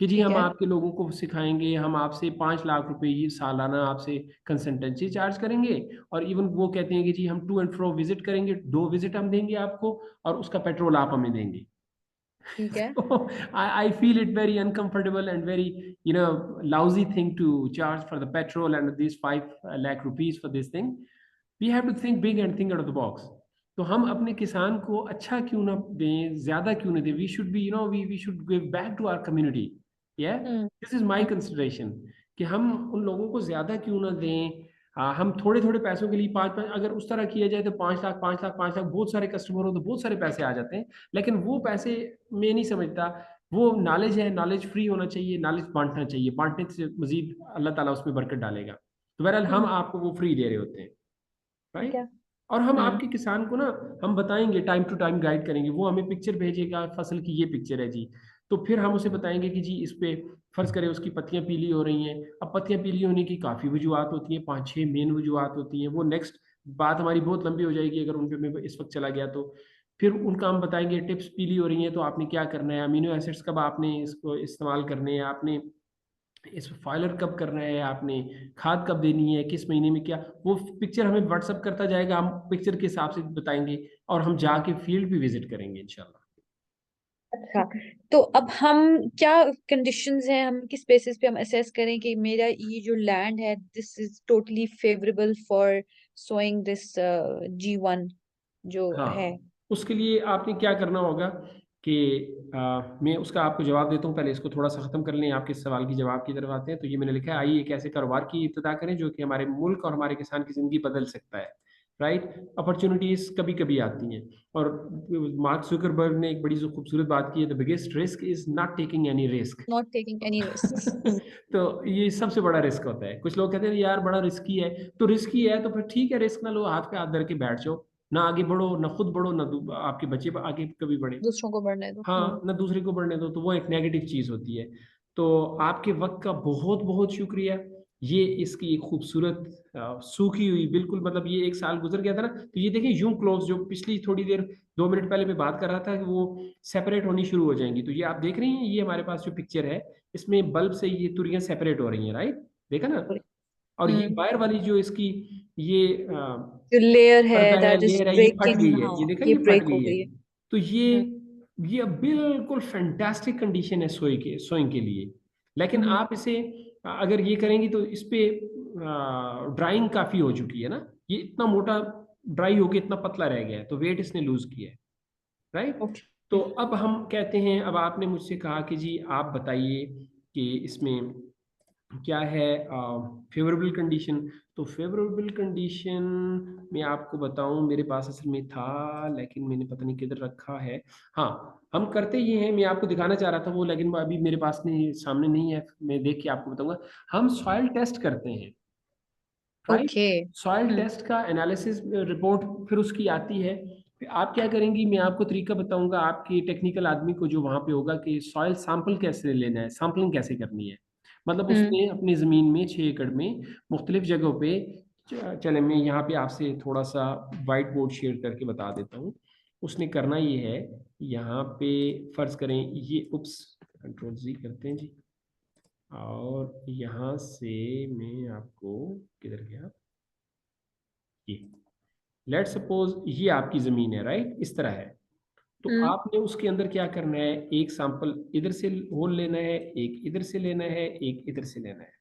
कि जी ठीक हम है। आपके लोगों को सिखाएंगे, हम आपसे 5 लाख रुपए ये सालाना आपसे कंसल्टेंसी चार्ज करेंगे। और इवन वो कहते हैं कि जी हम टू एंड फ्रो विजिट करेंगे, 2 विजिट हम देंगे आपको, और उसका पेट्रोल आप हमें देंगे। ठीक है। So I feel it very uncomfortable and very, lousy thing to charge for the petrol and these 5 lakh rupees for this thing. We have to think big and think out of the box. तो हम अपने किसान को अच्छा क्यों ना दें, ज्यादा क्यों ना दें? We should be, we should give back to our community. या hmm this is my hmm consideration, कि हम उन लोगों को ज्यादा क्यों ना दें। हम थोड़े थोड़े पैसों के लिए पाँच पाँच, अगर उस तरह किया जाए तो 5 लाख 5 लाख 5 लाख, बहुत सारे कस्टमर हो तो बहुत सारे पैसे आ जाते हैं। लेकिन वो पैसे मैं नहीं समझता, वो नॉलेज है, नॉलेज फ्री होना चाहिए, नॉलेज बांटना चाहिए, बांटने से मजीद अल्लाह ताला उसमें बरकत डालेगा। तो बहरहाल हम हम्म आपको वो फ्री दे रहे होते हैं, ठीक है। राइट? और हम हम्म आपके किसान को ना, हम बताएंगे, टाइम टू टाइम गाइड करेंगे। वो हमें पिक्चर भेजेगा, फसल की ये पिक्चर है जी, तो फिर हम उसे बताएंगे कि जी इस पे फर्ज करें उसकी पत्तियां पीली हो रही हैं। अब पत्तियां पीली होने की काफ़ी वजूहत होती हैं, 5-6 मेन वजूहत होती हैं। वो नेक्स्ट बात हमारी बहुत लंबी हो जाएगी अगर उन पे मैं इस वक्त चला गया तो। फिर उनका हम बताएंगे, टिप्स पीली हो रही हैं तो आपने क्या करना है, अमीनो एसिड्स कब आपने इसको इस्तेमाल करने हैं, आपने इस फाइलर कब करना है, आपने खाद कब देनी है, किस महीने में क्या। वो पिक्चर हमें व्हाट्सअप करता जाएगा, हम पिक्चर के हिसाब से बताएंगे, और हम जाके फील्ड भी विजिट करेंगे इंशाल्लाह। अच्छा, तो अब हम क्या कंडीशंस हैं, हम किस बेसिस पे हम असेस करें कि मेरा ये जो लैंड है, this is totally favourable for sowing this G1 जो है। हाँ, उसके लिए आपने क्या करना होगा कि मैं उसका आपको जवाब देता हूँ। पहले इसको थोड़ा सा ख़त्म कर लें, आपके सवाल की जवाब की तरफ आते हैं। तो ये मैंने लिखा है, आइए एक ऐसे कारोबार की इब्तिदा करें जो कि हमारे मुल्क और हमारे किसान की ज़िंदगी बदल सकता है, राइट? अपॉर्चुनिटीज कभी कभी आती हैं, और मार्क जुकरबर्ग ने एक बड़ी जो खूबसूरत बात की है, the biggest risk is not taking any risk. Not taking any risk. तो ये सबसे बड़ा रिस्क होता है। कुछ लोग कहते हैं यार बड़ा रिस्की है, तो रिस्की है तो फिर ठीक है, रिस्क ना लो, हाथ पे हाथ धर के बैठ जाओ, ना आगे बढ़ो, ना खुद बढ़ो, ना आपके बच्चे आगे कभी बढ़े, दूसरों को बढ़ने दो। हाँ, ना दूसरे को बढ़ने दो। तो वो एक नेगेटिव चीज होती है। तो आपके वक्त का बहुत बहुत शुक्रिया। ये इसकी एक खूबसूरत सूखी हुई, बिल्कुल मतलब ये 1 साल गुजर गया था ना, तो ये देखिए यूं क्लोज, जो पिछली थोड़ी देर 2 मिनट पहले मैं बात कर रहा था कि वो सेपरेट होनी शुरू हो जाएंगी। तो ये आप देख रही हैं, ये हमारे पास जो पिक्चर है, इसमें बल्ब से ये तुरियां सेपरेट हो रही हैं, राइट? देखा ना? और ये हम्म वायर वाली जो इसकी ये जो लेयर है, पर्दा है, दैट इज लेयर है, ये फट ब्रेकिंग, गई है, हाँ, ये देखा, ये ये फट ब्रेक हो गई है। गई है। तो हम्म ये बिल्कुल फैंटास्टिक कंडीशन है सोइंग के लिए। लेकिन हम्म आप इसे अगर ये करेंगी तो इस पे ड्राइंग काफी हो चुकी है ना, ये इतना मोटा ड्राई होके इतना पतला रह गया है, तो वेट इसने लूज किया है, राइट? ओके। तो अब हम कहते हैं, अब आपने मुझसे कहा कि जी आप बताइए कि इसमें क्या है फेवरेबल कंडीशन। तो फेवरेबल कंडीशन मैं आपको बताऊं, मेरे पास असल में था लेकिन मैंने पता नहीं किधर रखा है। हाँ, हम करते ये हैं, मैं आपको दिखाना चाह रहा था वो, लेकिन वो अभी मेरे पास नहीं, सामने नहीं है, मैं देख के आपको बताऊंगा। हम सॉइल टेस्ट करते हैं, राइट। ओके। सॉइल टेस्ट का एनालिसिस रिपोर्ट फिर उसकी आती है। फिर आप क्या करेंगी, मैं आपको तरीका बताऊंगा आपके टेक्निकल आदमी को जो वहाँ पे होगा, कि सॉइल सैंपल कैसे लेना है, सैम्पलिंग कैसे करनी है। मतलब हम्म। उसने अपनी ज़मीन में 6 एकड़ में मुख्तलिफ जगहों पे चले, मैं यहाँ पे आपसे थोड़ा सा वाइट बोर्ड शेयर करके बता देता हूँ। उसने करना ये है, यहाँ पे फ़र्ज़ करें ये, उप्स, कंट्रोल जी करते हैं जी, और यहाँ से मैं आपको, किधर गया ये, लेट सपोज ये आपकी ज़मीन है, राइट, इस तरह है। तो हम्म। आपने उसके अंदर क्या करना है, एक सैंपल इधर से होल लेना है, एक इधर से लेना है, एक इधर से लेना है।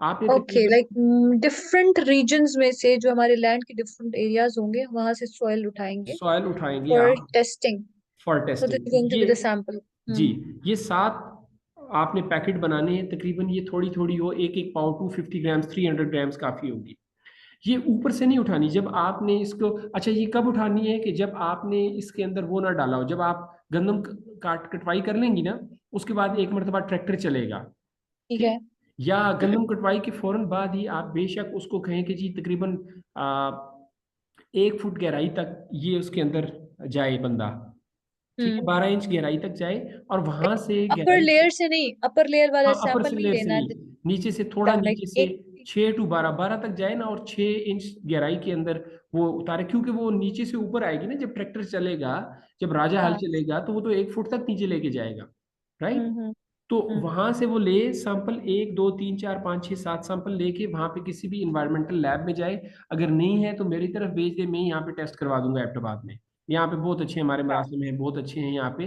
आपने ओके, तकरीबन लाइक डिफरेंट रीजन्स में से जो हमारे लैंड के डिफरेंट एरियाज होंगे वहां से सॉइल उठाएंगे सॉयल उठाएंगे फॉर आप testing. For so this is testing, going to ये, बी द सैंपल। जी, हम्म। ये 7 आपने पैकेट बनाने हैं, तकरीबन ये थोड़ी थोड़ी हो, एक एक पाव 250 ग्राम्स 300 ग्राम्स काफ़ी होगी। ये ऊपर से नहीं उठानी, जब आपने इसको, अच्छा ये कब उठानी है, कि जब आपने इसके अंदर वो ना डाला हो, जब आप गंदम कटवाई कर लेंगी ना, उसके बाद एक मरतबा ट्रैक्टर चलेगा, ठीक ठीक। है। या गंदम कटवाई के फौरन बाद ही आप बेशक उसको कहें कि जी तकरीबन 1 फुट गहराई तक ये उसके अंदर जाए बंदा, ठीक है, हम्म। 12 इंच गहराई तक जाए, और वहां से अपर गहराई, लेयर से नहीं, अपर लेयर वाला हाँ, अपर सैंपल से नहीं लेयर से लेना है। नहीं, नीचे से थोड़ा डाउन लाइक नीचे से, एक। 6 to 12 तक जाए ना, और 6 इंच गहराई के अंदर वो उतारे, क्योंकि वो नीचे से ऊपर आएगी ना जब ट्रैक्टर चलेगा, जब राजा हल हाँ। चलेगा, तो वो तो 1 फुट तक नीचे लेके जाएगा, राइट। हम्म। तो हम्म। वहां से वो ले सैंपल, 1 2 3 4 5 6 7 सैंपल लेके वहां पे किसी भी इन्वायरमेंटल लैब में जाए। अगर नहीं है तो मेरी तरफ भेज दे, मैं यहाँ पे टेस्ट करवा दूंगा एबटाबाद में। यहाँ पे बहुत अच्छे, हमारे हाँ। मरासल में बहुत अच्छे हैं यहाँ पे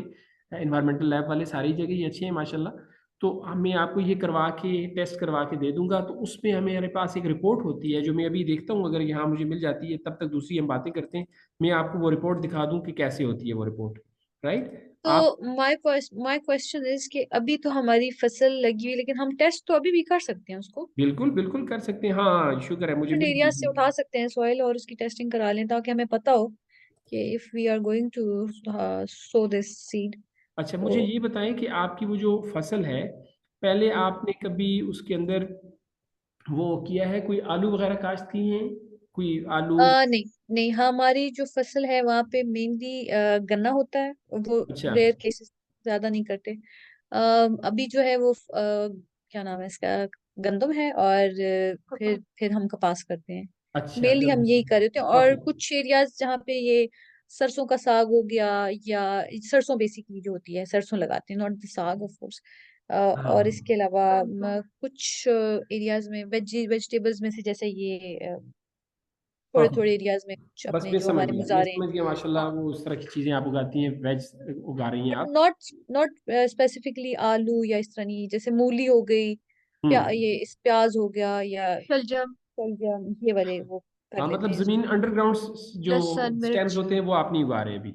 इन्वायरमेंटल लैब वाले, सारी जगह ही अच्छे हैं माशाल्लाह। तो मैं आपको ये करवा के, टेस्ट करवा के दे दूंगा। तो उसमें हमारे पास एक रिपोर्ट होती है, जो मैं अभी देखता हूँ, अगर यहाँ मुझे मिल जाती है, तब तक दूसरी हम बातें करते हैं। मैं आपको वो रिपोर्ट दिखा दूँ कि कैसे होती है वो रिपोर्ट, राइट। आप तो माय क्वेश्चन इज कि अभी तो हमारी फसल लगी हुई, लेकिन हम टेस्ट तो अभी भी कर सकते हैं उसको। बिल्कुल बिल्कुल कर सकते हैं, हाँ, शुक्र है, मुझे डिफरेंट मिल एरिया गई से थी। उठा सकते हैं सॉइल और उसकी टेस्टिंग करा लें, ताकि हमें पता हो कि if we are going to sow this seed. अच्छा, मुझे तो ये बताएं कि आपकी वो जो फसल है, पहले आपने कभी उसके अंदर वो किया है, कोई आलू वगैरह काश्त की हैं, कोई आलू। नहीं, नहीं, हमारी जो फसल है वहाँ पे मेनली गन्ना होता है। वो अच्छा, रेयर केसेस, ज्यादा नहीं करते। अभी जो है वो क्या नाम है इसका, गंदम है, और फिर हम कपास करते हैं। अच्छा, मेनली हम यही कर रहे होते हैं, और परफेक्ट। कुछ एरियाज जहाँ पे ये सरसों का साग हो गया, या सरसों बेसिकली जो होती है सरसों लगाते हैं, नॉट द साग ऑफ कोर्स। और हाँ, इसके अलावा कुछ एरियाज में वेजिटेबल्स में से, जैसे ये थोड़े थोड़े परफेक्ट। एरियाज में कुछ बस अपने मैं जो समझ हमारे गया, मैं मुजारे हैं। समझ गया, माशाल्लाह, हाँ। वो उस तरह की चीजें आप उगाती हैं, वेज उगा रही हैं बट आप। नॉट नॉट स्पेसिफिकली आलू या इस तरह नहीं, जैसे मूली हो गई, हम्म। ये इस प्याज हो गया, या शलजम, शलजम ये वाले वो कर हाँ, लेते मतलब हैं जमीन इसको। अंडरग्राउंड जो लहसुन स्टेम्स मिर्च। होते हैं वो आप नहीं उगा रहे अभी।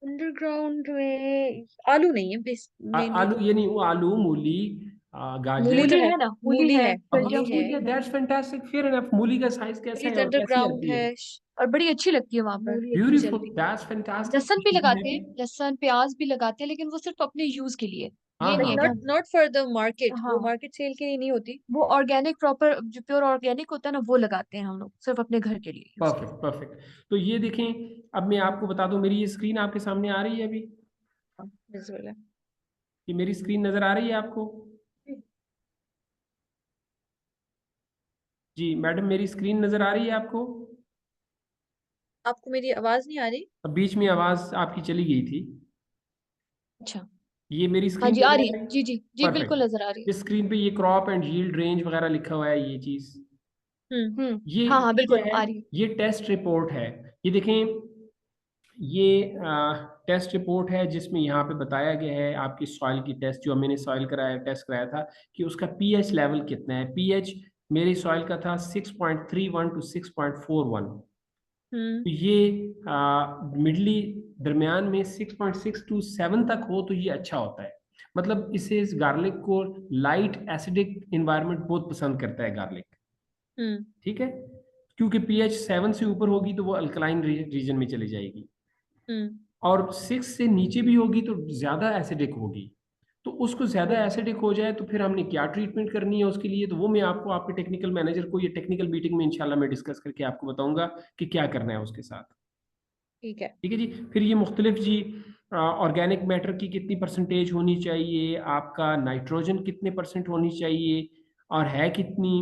अंडरग्राउंड में आलू नहीं है मेनली आलू तो। ये नहीं, वो आलू, मूली, मूली गाजर। तो है ना, मूली अच्छा, है। मूली है, दैट्स फैंटास्टिक, फेयर एनफ। मूली का साइज कैसा मूली है तो और कैसी अंडरग्राउंड आती है? है। और बड़ी अच्छी लगती है वहां पर, मूली अच्छी ब्यूटीफुल, चलती है। दैट्स फैंटास्टिक, लहसुन भी मैं लगाते हैं, भी। लहसुन प्याज भी लगाते हैं, लेकिन वो सिर्फ अपने यूज के लिए। हाँ ये नहीं हाँ है कि हाँ, not not for the market, वो हाँ, मार्केट सेल के लिए नहीं होती। वो ऑर्गेनिक प्रॉपर जो प्योर ऑर्गेनिक होता है ना, वो लगाते हैं हम लोग सिर्फ अपने घर के लिए यूज के परफेक्ट परफेक्ट। तो ये देखें, अब मैं आपको बता दूं, मेरी ये स्क्रीन आपके सामने आ रही है अभी? लिए। विजुअल है। ये मेरी स्क्रीन नजर आ रही है आपको? जी मैडम, मेरी स्क्रीन नजर आ रही है आपको? आपको मेरी आवाज नहीं आ रही? अब बीच में आवाज आपकी चली गई थी। अच्छा। ये मेरी हाँ स्क्रीन जी, आ नजर रही आ है, रही है? जी जी जी, बिल्कुल नजर आ रही परफेक्ट। है। इस स्क्रीन पे ये क्रॉप एंड यील्ड रेंज वगैरह लिखा हुआ है, ये चीज, हम्म। ये हाँ हाँ, क्या बिल्कुल है? आ रही है। ये टेस्ट रिपोर्ट है। ये देखें, ये टेस्ट रिपोर्ट है, जिसमें यहाँ पे बताया गया है आपकी सॉइल की टेस्ट, जो मैंने सॉइल कराया, टेस्ट कराया था, कि उसका पीएच लेवल कितना है। पीएच मेरी सॉइल का था 6.31 to 6.41। हम्म। तो ये मिडली, दरमियान में 6.6 to 7 तक हो तो ये अच्छा होता है। मतलब इस गार्लिक को लाइट एसिडिक इन्वायरमेंट बहुत पसंद करता है गार्लिक। हम्म ठीक है, क्योंकि पीएच 7 से ऊपर होगी तो वो अल्कलाइन रीजन में चली जाएगी, हम्म और 6 से नीचे भी होगी तो ज्यादा एसिडिक होगी। तो उसको ज्यादा एसिडिक हो जाए तो फिर हमने क्या ट्रीटमेंट करनी है उसके लिए, तो वो मैं आपको आपके टेक्निकल मैनेजर को ये टेक्निकल मीटिंग में इंशाल्लाह मैं डिस्कस करके आपको बताऊंगा कि क्या करना है उसके साथ। ठीक है। ठीक है जी। फिर ये मुख्तलिफ जी ऑर्गेनिक मैटर की कितनी परसेंटेज होनी चाहिए, आपका नाइट्रोजन कितने परसेंट होनी चाहिए और है कितनी,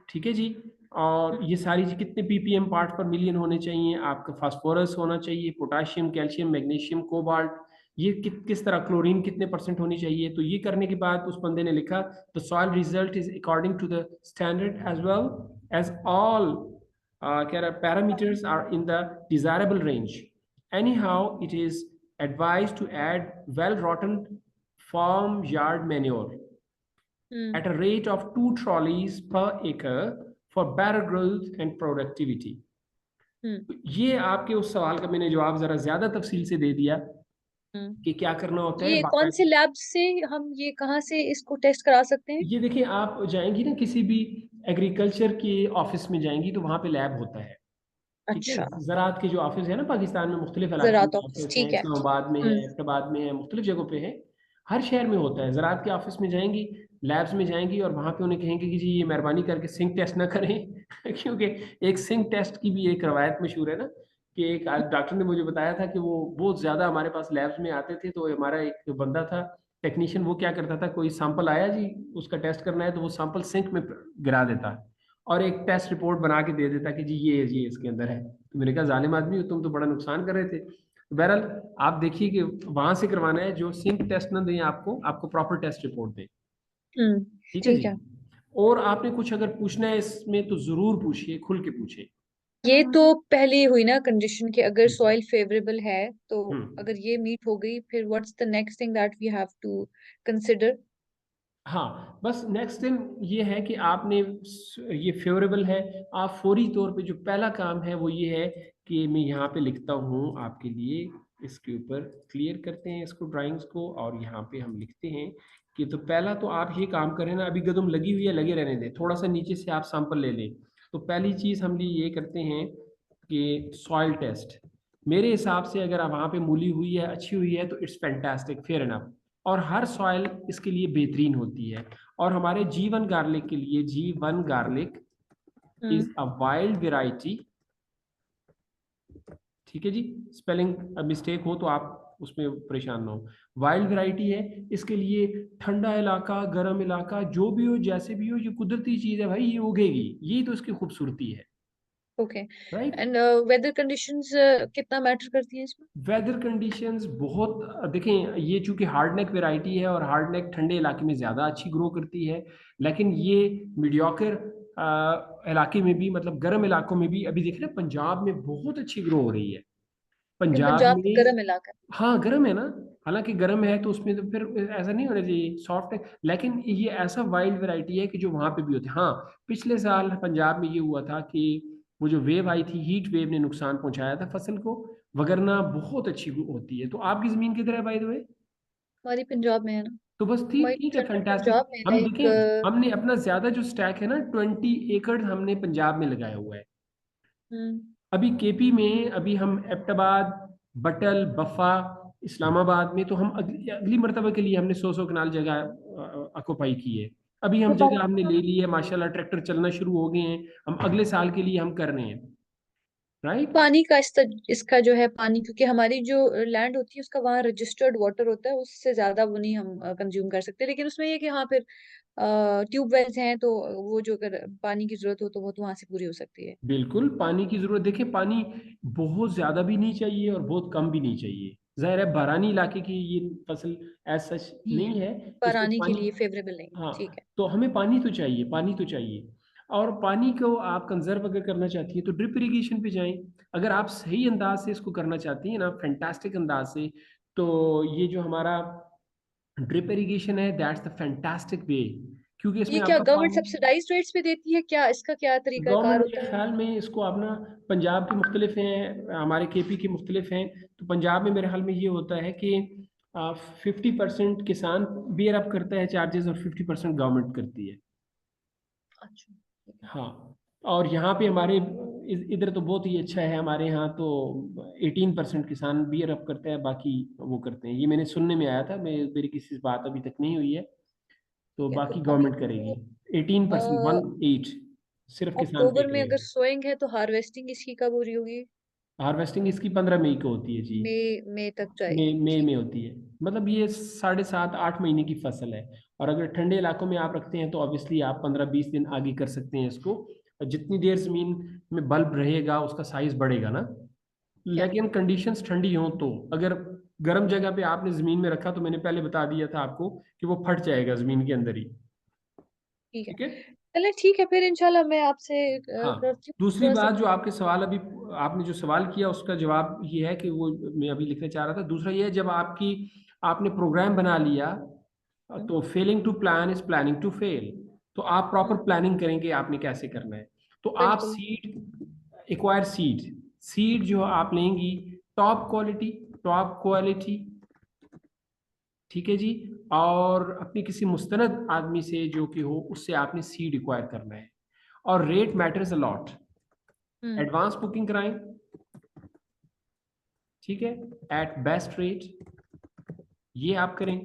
ठीक है जी। और ये सारी जी कितने पीपीएम पार्ट पर मिलियन होने चाहिए, आपका फास्फोरस होना चाहिए, पोटाशियम, कैल्शियम, मैग्नीशियम, कोबाल्ट, ये किस तरह, क्लोरीन कितने परसेंट होनी चाहिए। तो ये करने के बाद उस बंदे ने लिखा, the soil result is according to the standard as well as all क्या parameters are in the desirable range. Anyhow, it is advised to add well-rotten farmyard manure hmm at a rate of 2 trolleys per acre for better growth and productivity. हम्म तो ये आपके उस सवाल का मैंने जवाब जरा ज्यादा तफसील से दे दिया हम्म कि क्या करना होता है ये कौन से बाकायदा। लैब से हम ये कहाँ से इसको टेस्ट करा सकते हैं? ये देखिए, आप जाएंगी ना किसी भी एग्रीकल्चर के ऑफिस में जाएंगी तो वहां पे लैब होता है। ठीक है, अच्छा, ज़राअत के जो ऑफिस है ना पाकिस्तान में, मुख्तलिफ इलाकों ज़राअत में ऑफिस, ऑफिस हैं, ठीक है। इस्लामाबाद में है, हम्म एबटाबाद में है, मुख्तलिफ जगहों पे है, हर शहर में होता है। ज़राअत के ऑफिस में जाएंगी, लैब्स में जाएंगी और वहाँ पे उन्हें कहेंगे कि जी ये मेहरबानी करके सिंक टेस्ट ना करें क्योंकि एक सिंक टेस्ट की भी एक रवायत मशहूर है ना, कि एक डॉक्टर ने मुझे बताया था कि वो बहुत ज़्यादा हमारे पास लैब्स में आते थे, तो हमारा एक बंदा था टेक्नीशियन, वो क्या करता था, कोई सैंपल आया जी उसका टेस्ट करना है तो वो सैंपल सिंक में गिरा देता और एक टेस्ट रिपोर्ट बना के दे देता कि जी ये इसके अंदर है। तो मैंने कहा जालिम आदमी हो तुम, तो बड़ा नुकसान कर रहे थे। तो बहरहाल आप देखिए कि वहां से करवाना है, जो सिंक टेस्ट ना दें आपको, आपको प्रॉपर टेस्ट रिपोर्ट दें। हम्म ठीक है जी। ठीक है। और आपने कुछ अगर पूछना है इसमें तो जरूर पूछिए, खुल के पूछिए। ये तो पहले हुई ना कंडीशन कि अगर हम्म सॉइल फेवरेबल है, तो हम्म। अगर ये मीट हो गई, फिर what's the next thing that we have to consider? हाँ, बस नेक्स्ट दिन ये है कि आपने ये फेवरेबल है, आप फौरी तौर पे जो पहला काम है वो ये है कि मैं यहाँ पे लिखता हूँ आपके लिए, इसके ऊपर क्लियर करते हैं इसको, ड्राइंग्स को, और यहाँ पे हम लिखते हैं कि तो पहला तो आप ये काम करें ना, अभी गदम लगी हुई है, लगे रहने दें, थोड़ा सा नीचे से आप सैंपल ले लें। तो पहली चीज़ हम ये करते हैं कि सॉइल टेस्ट, मेरे हिसाब से अगर आप वहाँ पे मूली हुई है, अच्छी हुई है, तो इट्स फैंटास्टिक, फेयर इनफ। और हर सॉइल इसके लिए बेहतरीन होती है। और हमारे जीवन गार्लिक के लिए, जीवन garlic hmm is a wild variety. ठीक है जी, स्पेलिंग मिस्टेक हो तो आप उसमें परेशान ना हो। वाइल्ड वैरायटी है, इसके लिए ठंडा इलाका, गर्म इलाका, जो भी हो, जैसे भी हो, ये कुदरती चीज है भाई, ये उगेगी, यही तो इसकी खूबसूरती है। Okay. Right. And weather conditions कितना मैटर करती हैं इसमें? वेदर कंडीशंस बहुत, देखें ये चूंकि हार्ड नेक वेराइटी है और हार्ड नेक ठंडे इलाके में ज़्यादा अच्छी ग्रो करती है, लेकिन ये मीडियोकर इलाके में भी, मतलब गर्म इलाकों में भी, अभी देख रहे हैं पंजाब में बहुत अच्छी ग्रो हो रही है, ये पंजाब पंजाब तो में। गर्म इलाका है। हाँ गर्म है ना, हालांकि गर्म है तो उसमें तो फिर ऐसा नहीं होना चाहिए, सॉफ्ट है, लेकिन ये ऐसा वाइल्ड वैरायटी है कि जो वहां पे भी होती है। हाँ, पिछले साल पंजाब में ये हुआ था कि वो जो वेव आई थी, हीट वेव ने नुकसान पहुंचाया था फसल को, वगरना बहुत अच्छी होती है। तो आपकी जमीन किधर है बाय द वे? हमारी पंजाब में है ना। तो बस ठीक हमारी ठीक है, जनरल फैंटास्टिक। पंजाब में है हम लाइक। देखें, हमने अपना ज्यादा जो स्टैक है ना, 20 एकड़ हमने पंजाब में लगाया हुआ है। हम्म अभी केपी में, अभी हम एबटाबाद, बटल, बफा, इस्लामाबाद में, तो हम अगली मरतबा के लिए हमने 100 कनाल जगह अकोपाई की है। अभी हम जगह हमने ले ली है माशाल्लाह, ट्रैक्टर चलना शुरू हो गए हैं, हम अगले साल के लिए हम कर रहे हैं। राइट। पानी का इसका जो है पानी, क्योंकि हमारी जो लैंड होती है उसका वहाँ रजिस्टर्ड वाटर होता है, उससे ज्यादा वो नहीं हम कंज्यूम कर सकते। लेकिन उसमें ये कि हाँ, फिर ट्यूबवेल्स हैं तो वो जो अगर पानी की जरूरत हो तो वो तो वहां से पूरी हो सकती है। बिल्कुल, पानी की जरूरत, देखिए पानी बहुत ज्यादा भी नहीं चाहिए और बहुत कम भी नहीं चाहिए। जाहिर है बारानी इलाके की ये फसल एज सच नहीं है, नहीं है, इसको पानी के पानी, लिए फेवरेबल नहीं है, ठीक हाँ है। तो हमें पानी तो चाहिए, पानी तो चाहिए। और पानी को आप कंजर्व अगर करना चाहती हैं तो ड्रिप इरिगेशन पे जाएं। अगर आप सही अंदाज से इसको करना चाहती हैं ना, फैंटास्टिक अंदाज से, तो ये जो हमारा ड्रिप इरिगेशन है, दैट्स द फैंटास्टिक वे, क्योंकि ये इसमें क्या आपका गवर्नमेंट पानी, सब्सिडाइज्ड रेट्स पे देती है क्या? इसका क्या तरीका कार गवर्नमेंट होता के है? ख्याल में इसको अपना, पंजाब के मुख्तलिफ हैं, हमारे केपी के मुख्तलिफ हैं, तो पंजाब में मेरे ख्याल में ये होता है कि 50% किसान बियर अप करता है चार्जेस और 50% गवर्नमेंट करती है। अच्छा, ठीक है। हाँ, और यहाँ पे हमारे इधर तो बहुत ही अच्छा है, हमारे यहाँ तो 18% किसान बियर अप करते हैं, बाकी वो करते हैं। ये मैंने सुनने में आया था, मेरी किसी से बात अभी तक नहीं हुई है, तो ठीक है, बाकी तो अभी गवर्नमेंट करेगी। 18%, तो 18 सिर्फ किसान पे अक्टूबर में अगर करेगा। सोइंग है तो हार्वेस्टिंग इसकी कब हो रही होगी? हार्वेस्टिंग इसकी 15 मई को होती है जी। मई तक जाएगी, मई ठीक में होती है। मतलब ये 7.5-8 महीने की फसल है। और अगर ठंडे इलाकों में आप रखते हैं तो ऑब्वियसली आप 15-20 दिन आगे कर सकते हैं इसको। और जितनी देर जमीन में बल्ब रहेगा उसका साइज बढ़ेगा ना। है। लेकिन कंडीशंस ठंडी हों तो, अगर गर्म जगह पे आपने जमीन में रखा तो मैंने पहले बता दिया था आपको कि वो फट जाएगा जमीन के अंदर ही। ठीक है, ठीक है। चले ठीक है, फिर इंशाल्लाह मैं आपसे हाँ, करती हूँ दूसरी थोड़ा सा। बात जो आपके सवाल अभी आपने जो सवाल किया उसका जवाब ये है कि वो मैं अभी लिखना चाह रहा था। दूसरा ये है, जब आपने प्रोग्राम बना लिया हम्म, तो failing to plan is planning to fail. तो आप प्रॉपर हम्म, प्लानिंग करेंगे आपने कैसे करना है। तो आप बिल्कुल। सीड एक्वायर सीड जो आप लेंगी, टॉप क्वालिटी, टॉप क्वालिटी, ठीक है जी। और अपनी किसी मुस्तनद आदमी से जो कि हो उससे आपने सीड एक्वायर करना है। और rate matters a lot. Hmm, advance booking कराएं, ठीक है, एट बेस्ट रेट, ये आप करें।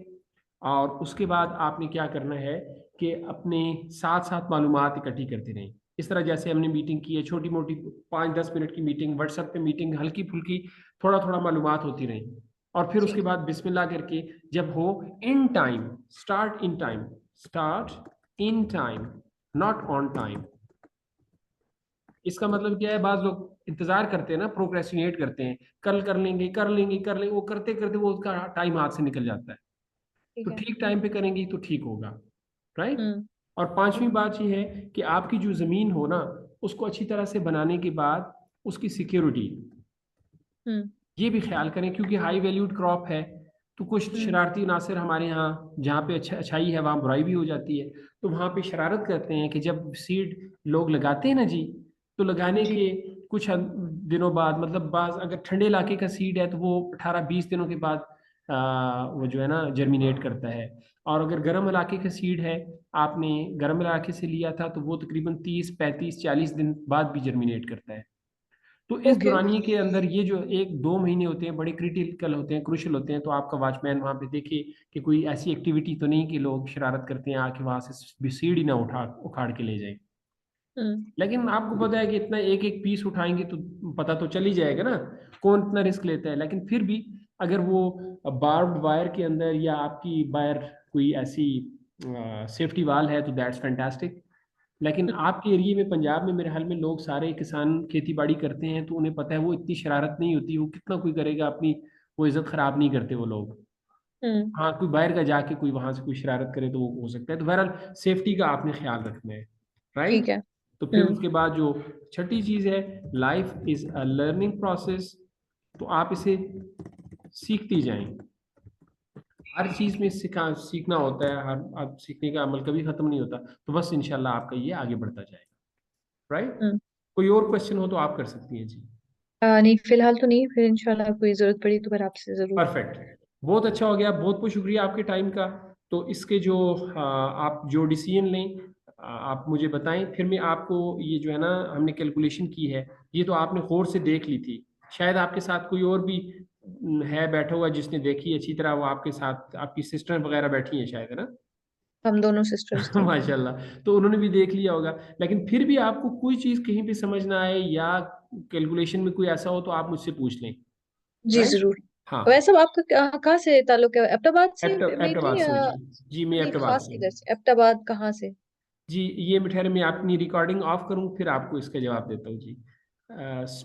और उसके बाद आपने क्या करना है कि अपने साथ साथ मालूमात इकट्ठी करते रहें। इस तरह जैसे हमने मीटिंग की है, छोटी मोटी 5-10 मिनट की मीटिंग, व्हाट्सएप पे मीटिंग, हल्की फुल्की थोड़ा थोड़ा मालूमात होती रही। और फिर उसके ठीक है। बाद बिस्मिल्लाह करके जब हो, in time, start in time, start in time, not on time. इसका मतलब क्या है, बाज लोग इंतजार करते हैं ना, प्रोक्रेस्टिनेट करते हैं, कल कर लेंगे कर लेंगे कर लेंगे, वो करते करते वो उसका टाइम हाथ से निकल जाता है। ठीक तो है। ठीक टाइम पे करेंगी तो ठीक होगा, राइट। हम्म, और पांचवी बात यह है कि आपकी जो जमीन हो ना, उसको अच्छी तरह से बनाने के बाद उसकी सिक्योरिटी, हम्म, ये भी ख्याल करें, क्योंकि हाई वैल्यूड क्रॉप है। तो कुछ हम्म, शरारती नासिर हमारे यहाँ, जहाँ पे अच्छाई है वहाँ बुराई भी हो जाती है। तो वहाँ पे शरारत करते हैं कि जब सीड लोग लगाते हैं ना जी, तो लगाने जी, के कुछ दिनों बाद, मतलब बाज अगर ठंडे इलाके का सीड है तो वो 18-20 दिनों के बाद वो जो है ना जर्मिनेट करता है। और अगर गर्म इलाके का सीड है, आपने गर्म इलाके से लिया था, तो वो तकरीबन 30-35-40 दिन बाद भी जर्मिनेट करता है। तो इस ओके। दौरानिए के अंदर ये जो 1-2 महीने होते हैं बड़े क्रिटिकल होते हैं, क्रूशल होते हैं। तो आपका वॉचमैन वहाँ पे देखे कि कोई ऐसी एक्टिविटी तो नहीं कि लोग शरारत करते हैं आके वहाँ से सीढ़ी ही ना उखाड़ के ले जाए। हम्म, लेकिन आपको पता है कि इतना एक एक पीस उठाएंगे तो पता तो चल ही जाएगा ना, कौन इतना रिस्क लेता है। लेकिन फिर भी अगर वो बार्ब्ड वायर के अंदर या आपकी वायर कोई ऐसी सेफ्टी वाल है तो दैट्स फैंटास्टिक। लेकिन आपके एरिए में, पंजाब में, मेरे ख्याल में लोग सारे किसान खेती बाड़ी करते हैं, तो उन्हें पता है वो इतनी शरारत नहीं होती, वो कितना कोई करेगा अपनी, वो इज्जत खराब नहीं करते वो लोग। हम्म, हाँ, कोई बाहर का जाके कोई वहां से कोई शरारत करे तो वो हो सकता है। तो बहरहाल सेफ्टी का आपने ख्याल रखना है, ठीक राइट। है। तो फिर उसके बाद जो छठी चीज है, life is a learning process. तो आप इसे सीखती जाएं। हर चीज में सीखना होता है, हर सीखने का अमल कभी खत्म नहीं होता। तो बस इंशाल्लाह आपका ये आगे बढ़ता जाएगा, राइट। हम्म, कोई और क्वेश्चन हो तो आप कर सकती हैं जी। नहीं फिलहाल तो नहीं, फिर इंशाल्लाह कोई जरूरत पड़ी तो फिर आपसे जरूर। परफेक्ट, बहुत अच्छा हो गया, बहुत बहुत शुक्रिया आपके टाइम का। तो इसके जो आप जो डिसीजन लें, आप मुझे बताएं, फिर मैं आपको ये जो है ना हमने कैलकुलेशन की है, ये तो आपने गौर से देख ली थी। शायद आपके साथ कोई और भी है बैठा हुआ जिसने देखी अच्छी तरह, वो आपके साथ आपकी सिस्टर वगैरह बैठी हैं शायद, है ना। हम दोनों सिस्टर्स थे। माशाल्लाह, तो उन्होंने भी देख लिया होगा। लेकिन फिर भी आपको कोई चीज़ कहीं पे समझ ना आए या कैलकुलेशन में कोई ऐसा हो तो आप मुझसे पूछ लें, जी राइट। जरूर। हाँ, वैसे आपका कहाँ से ताल्लुक है, अब्टाबाद से एबटाबाद मेनली से या? जी। जी मैं नहीं, एबटाबाद खास से किधर हूँ। से, अब्टाबाद कहाँ से? जी ये ठहरे मैं अपनी रिकॉर्डिंग ऑफ करूँ फिर आपको इसका जवाब देता हूँ जी।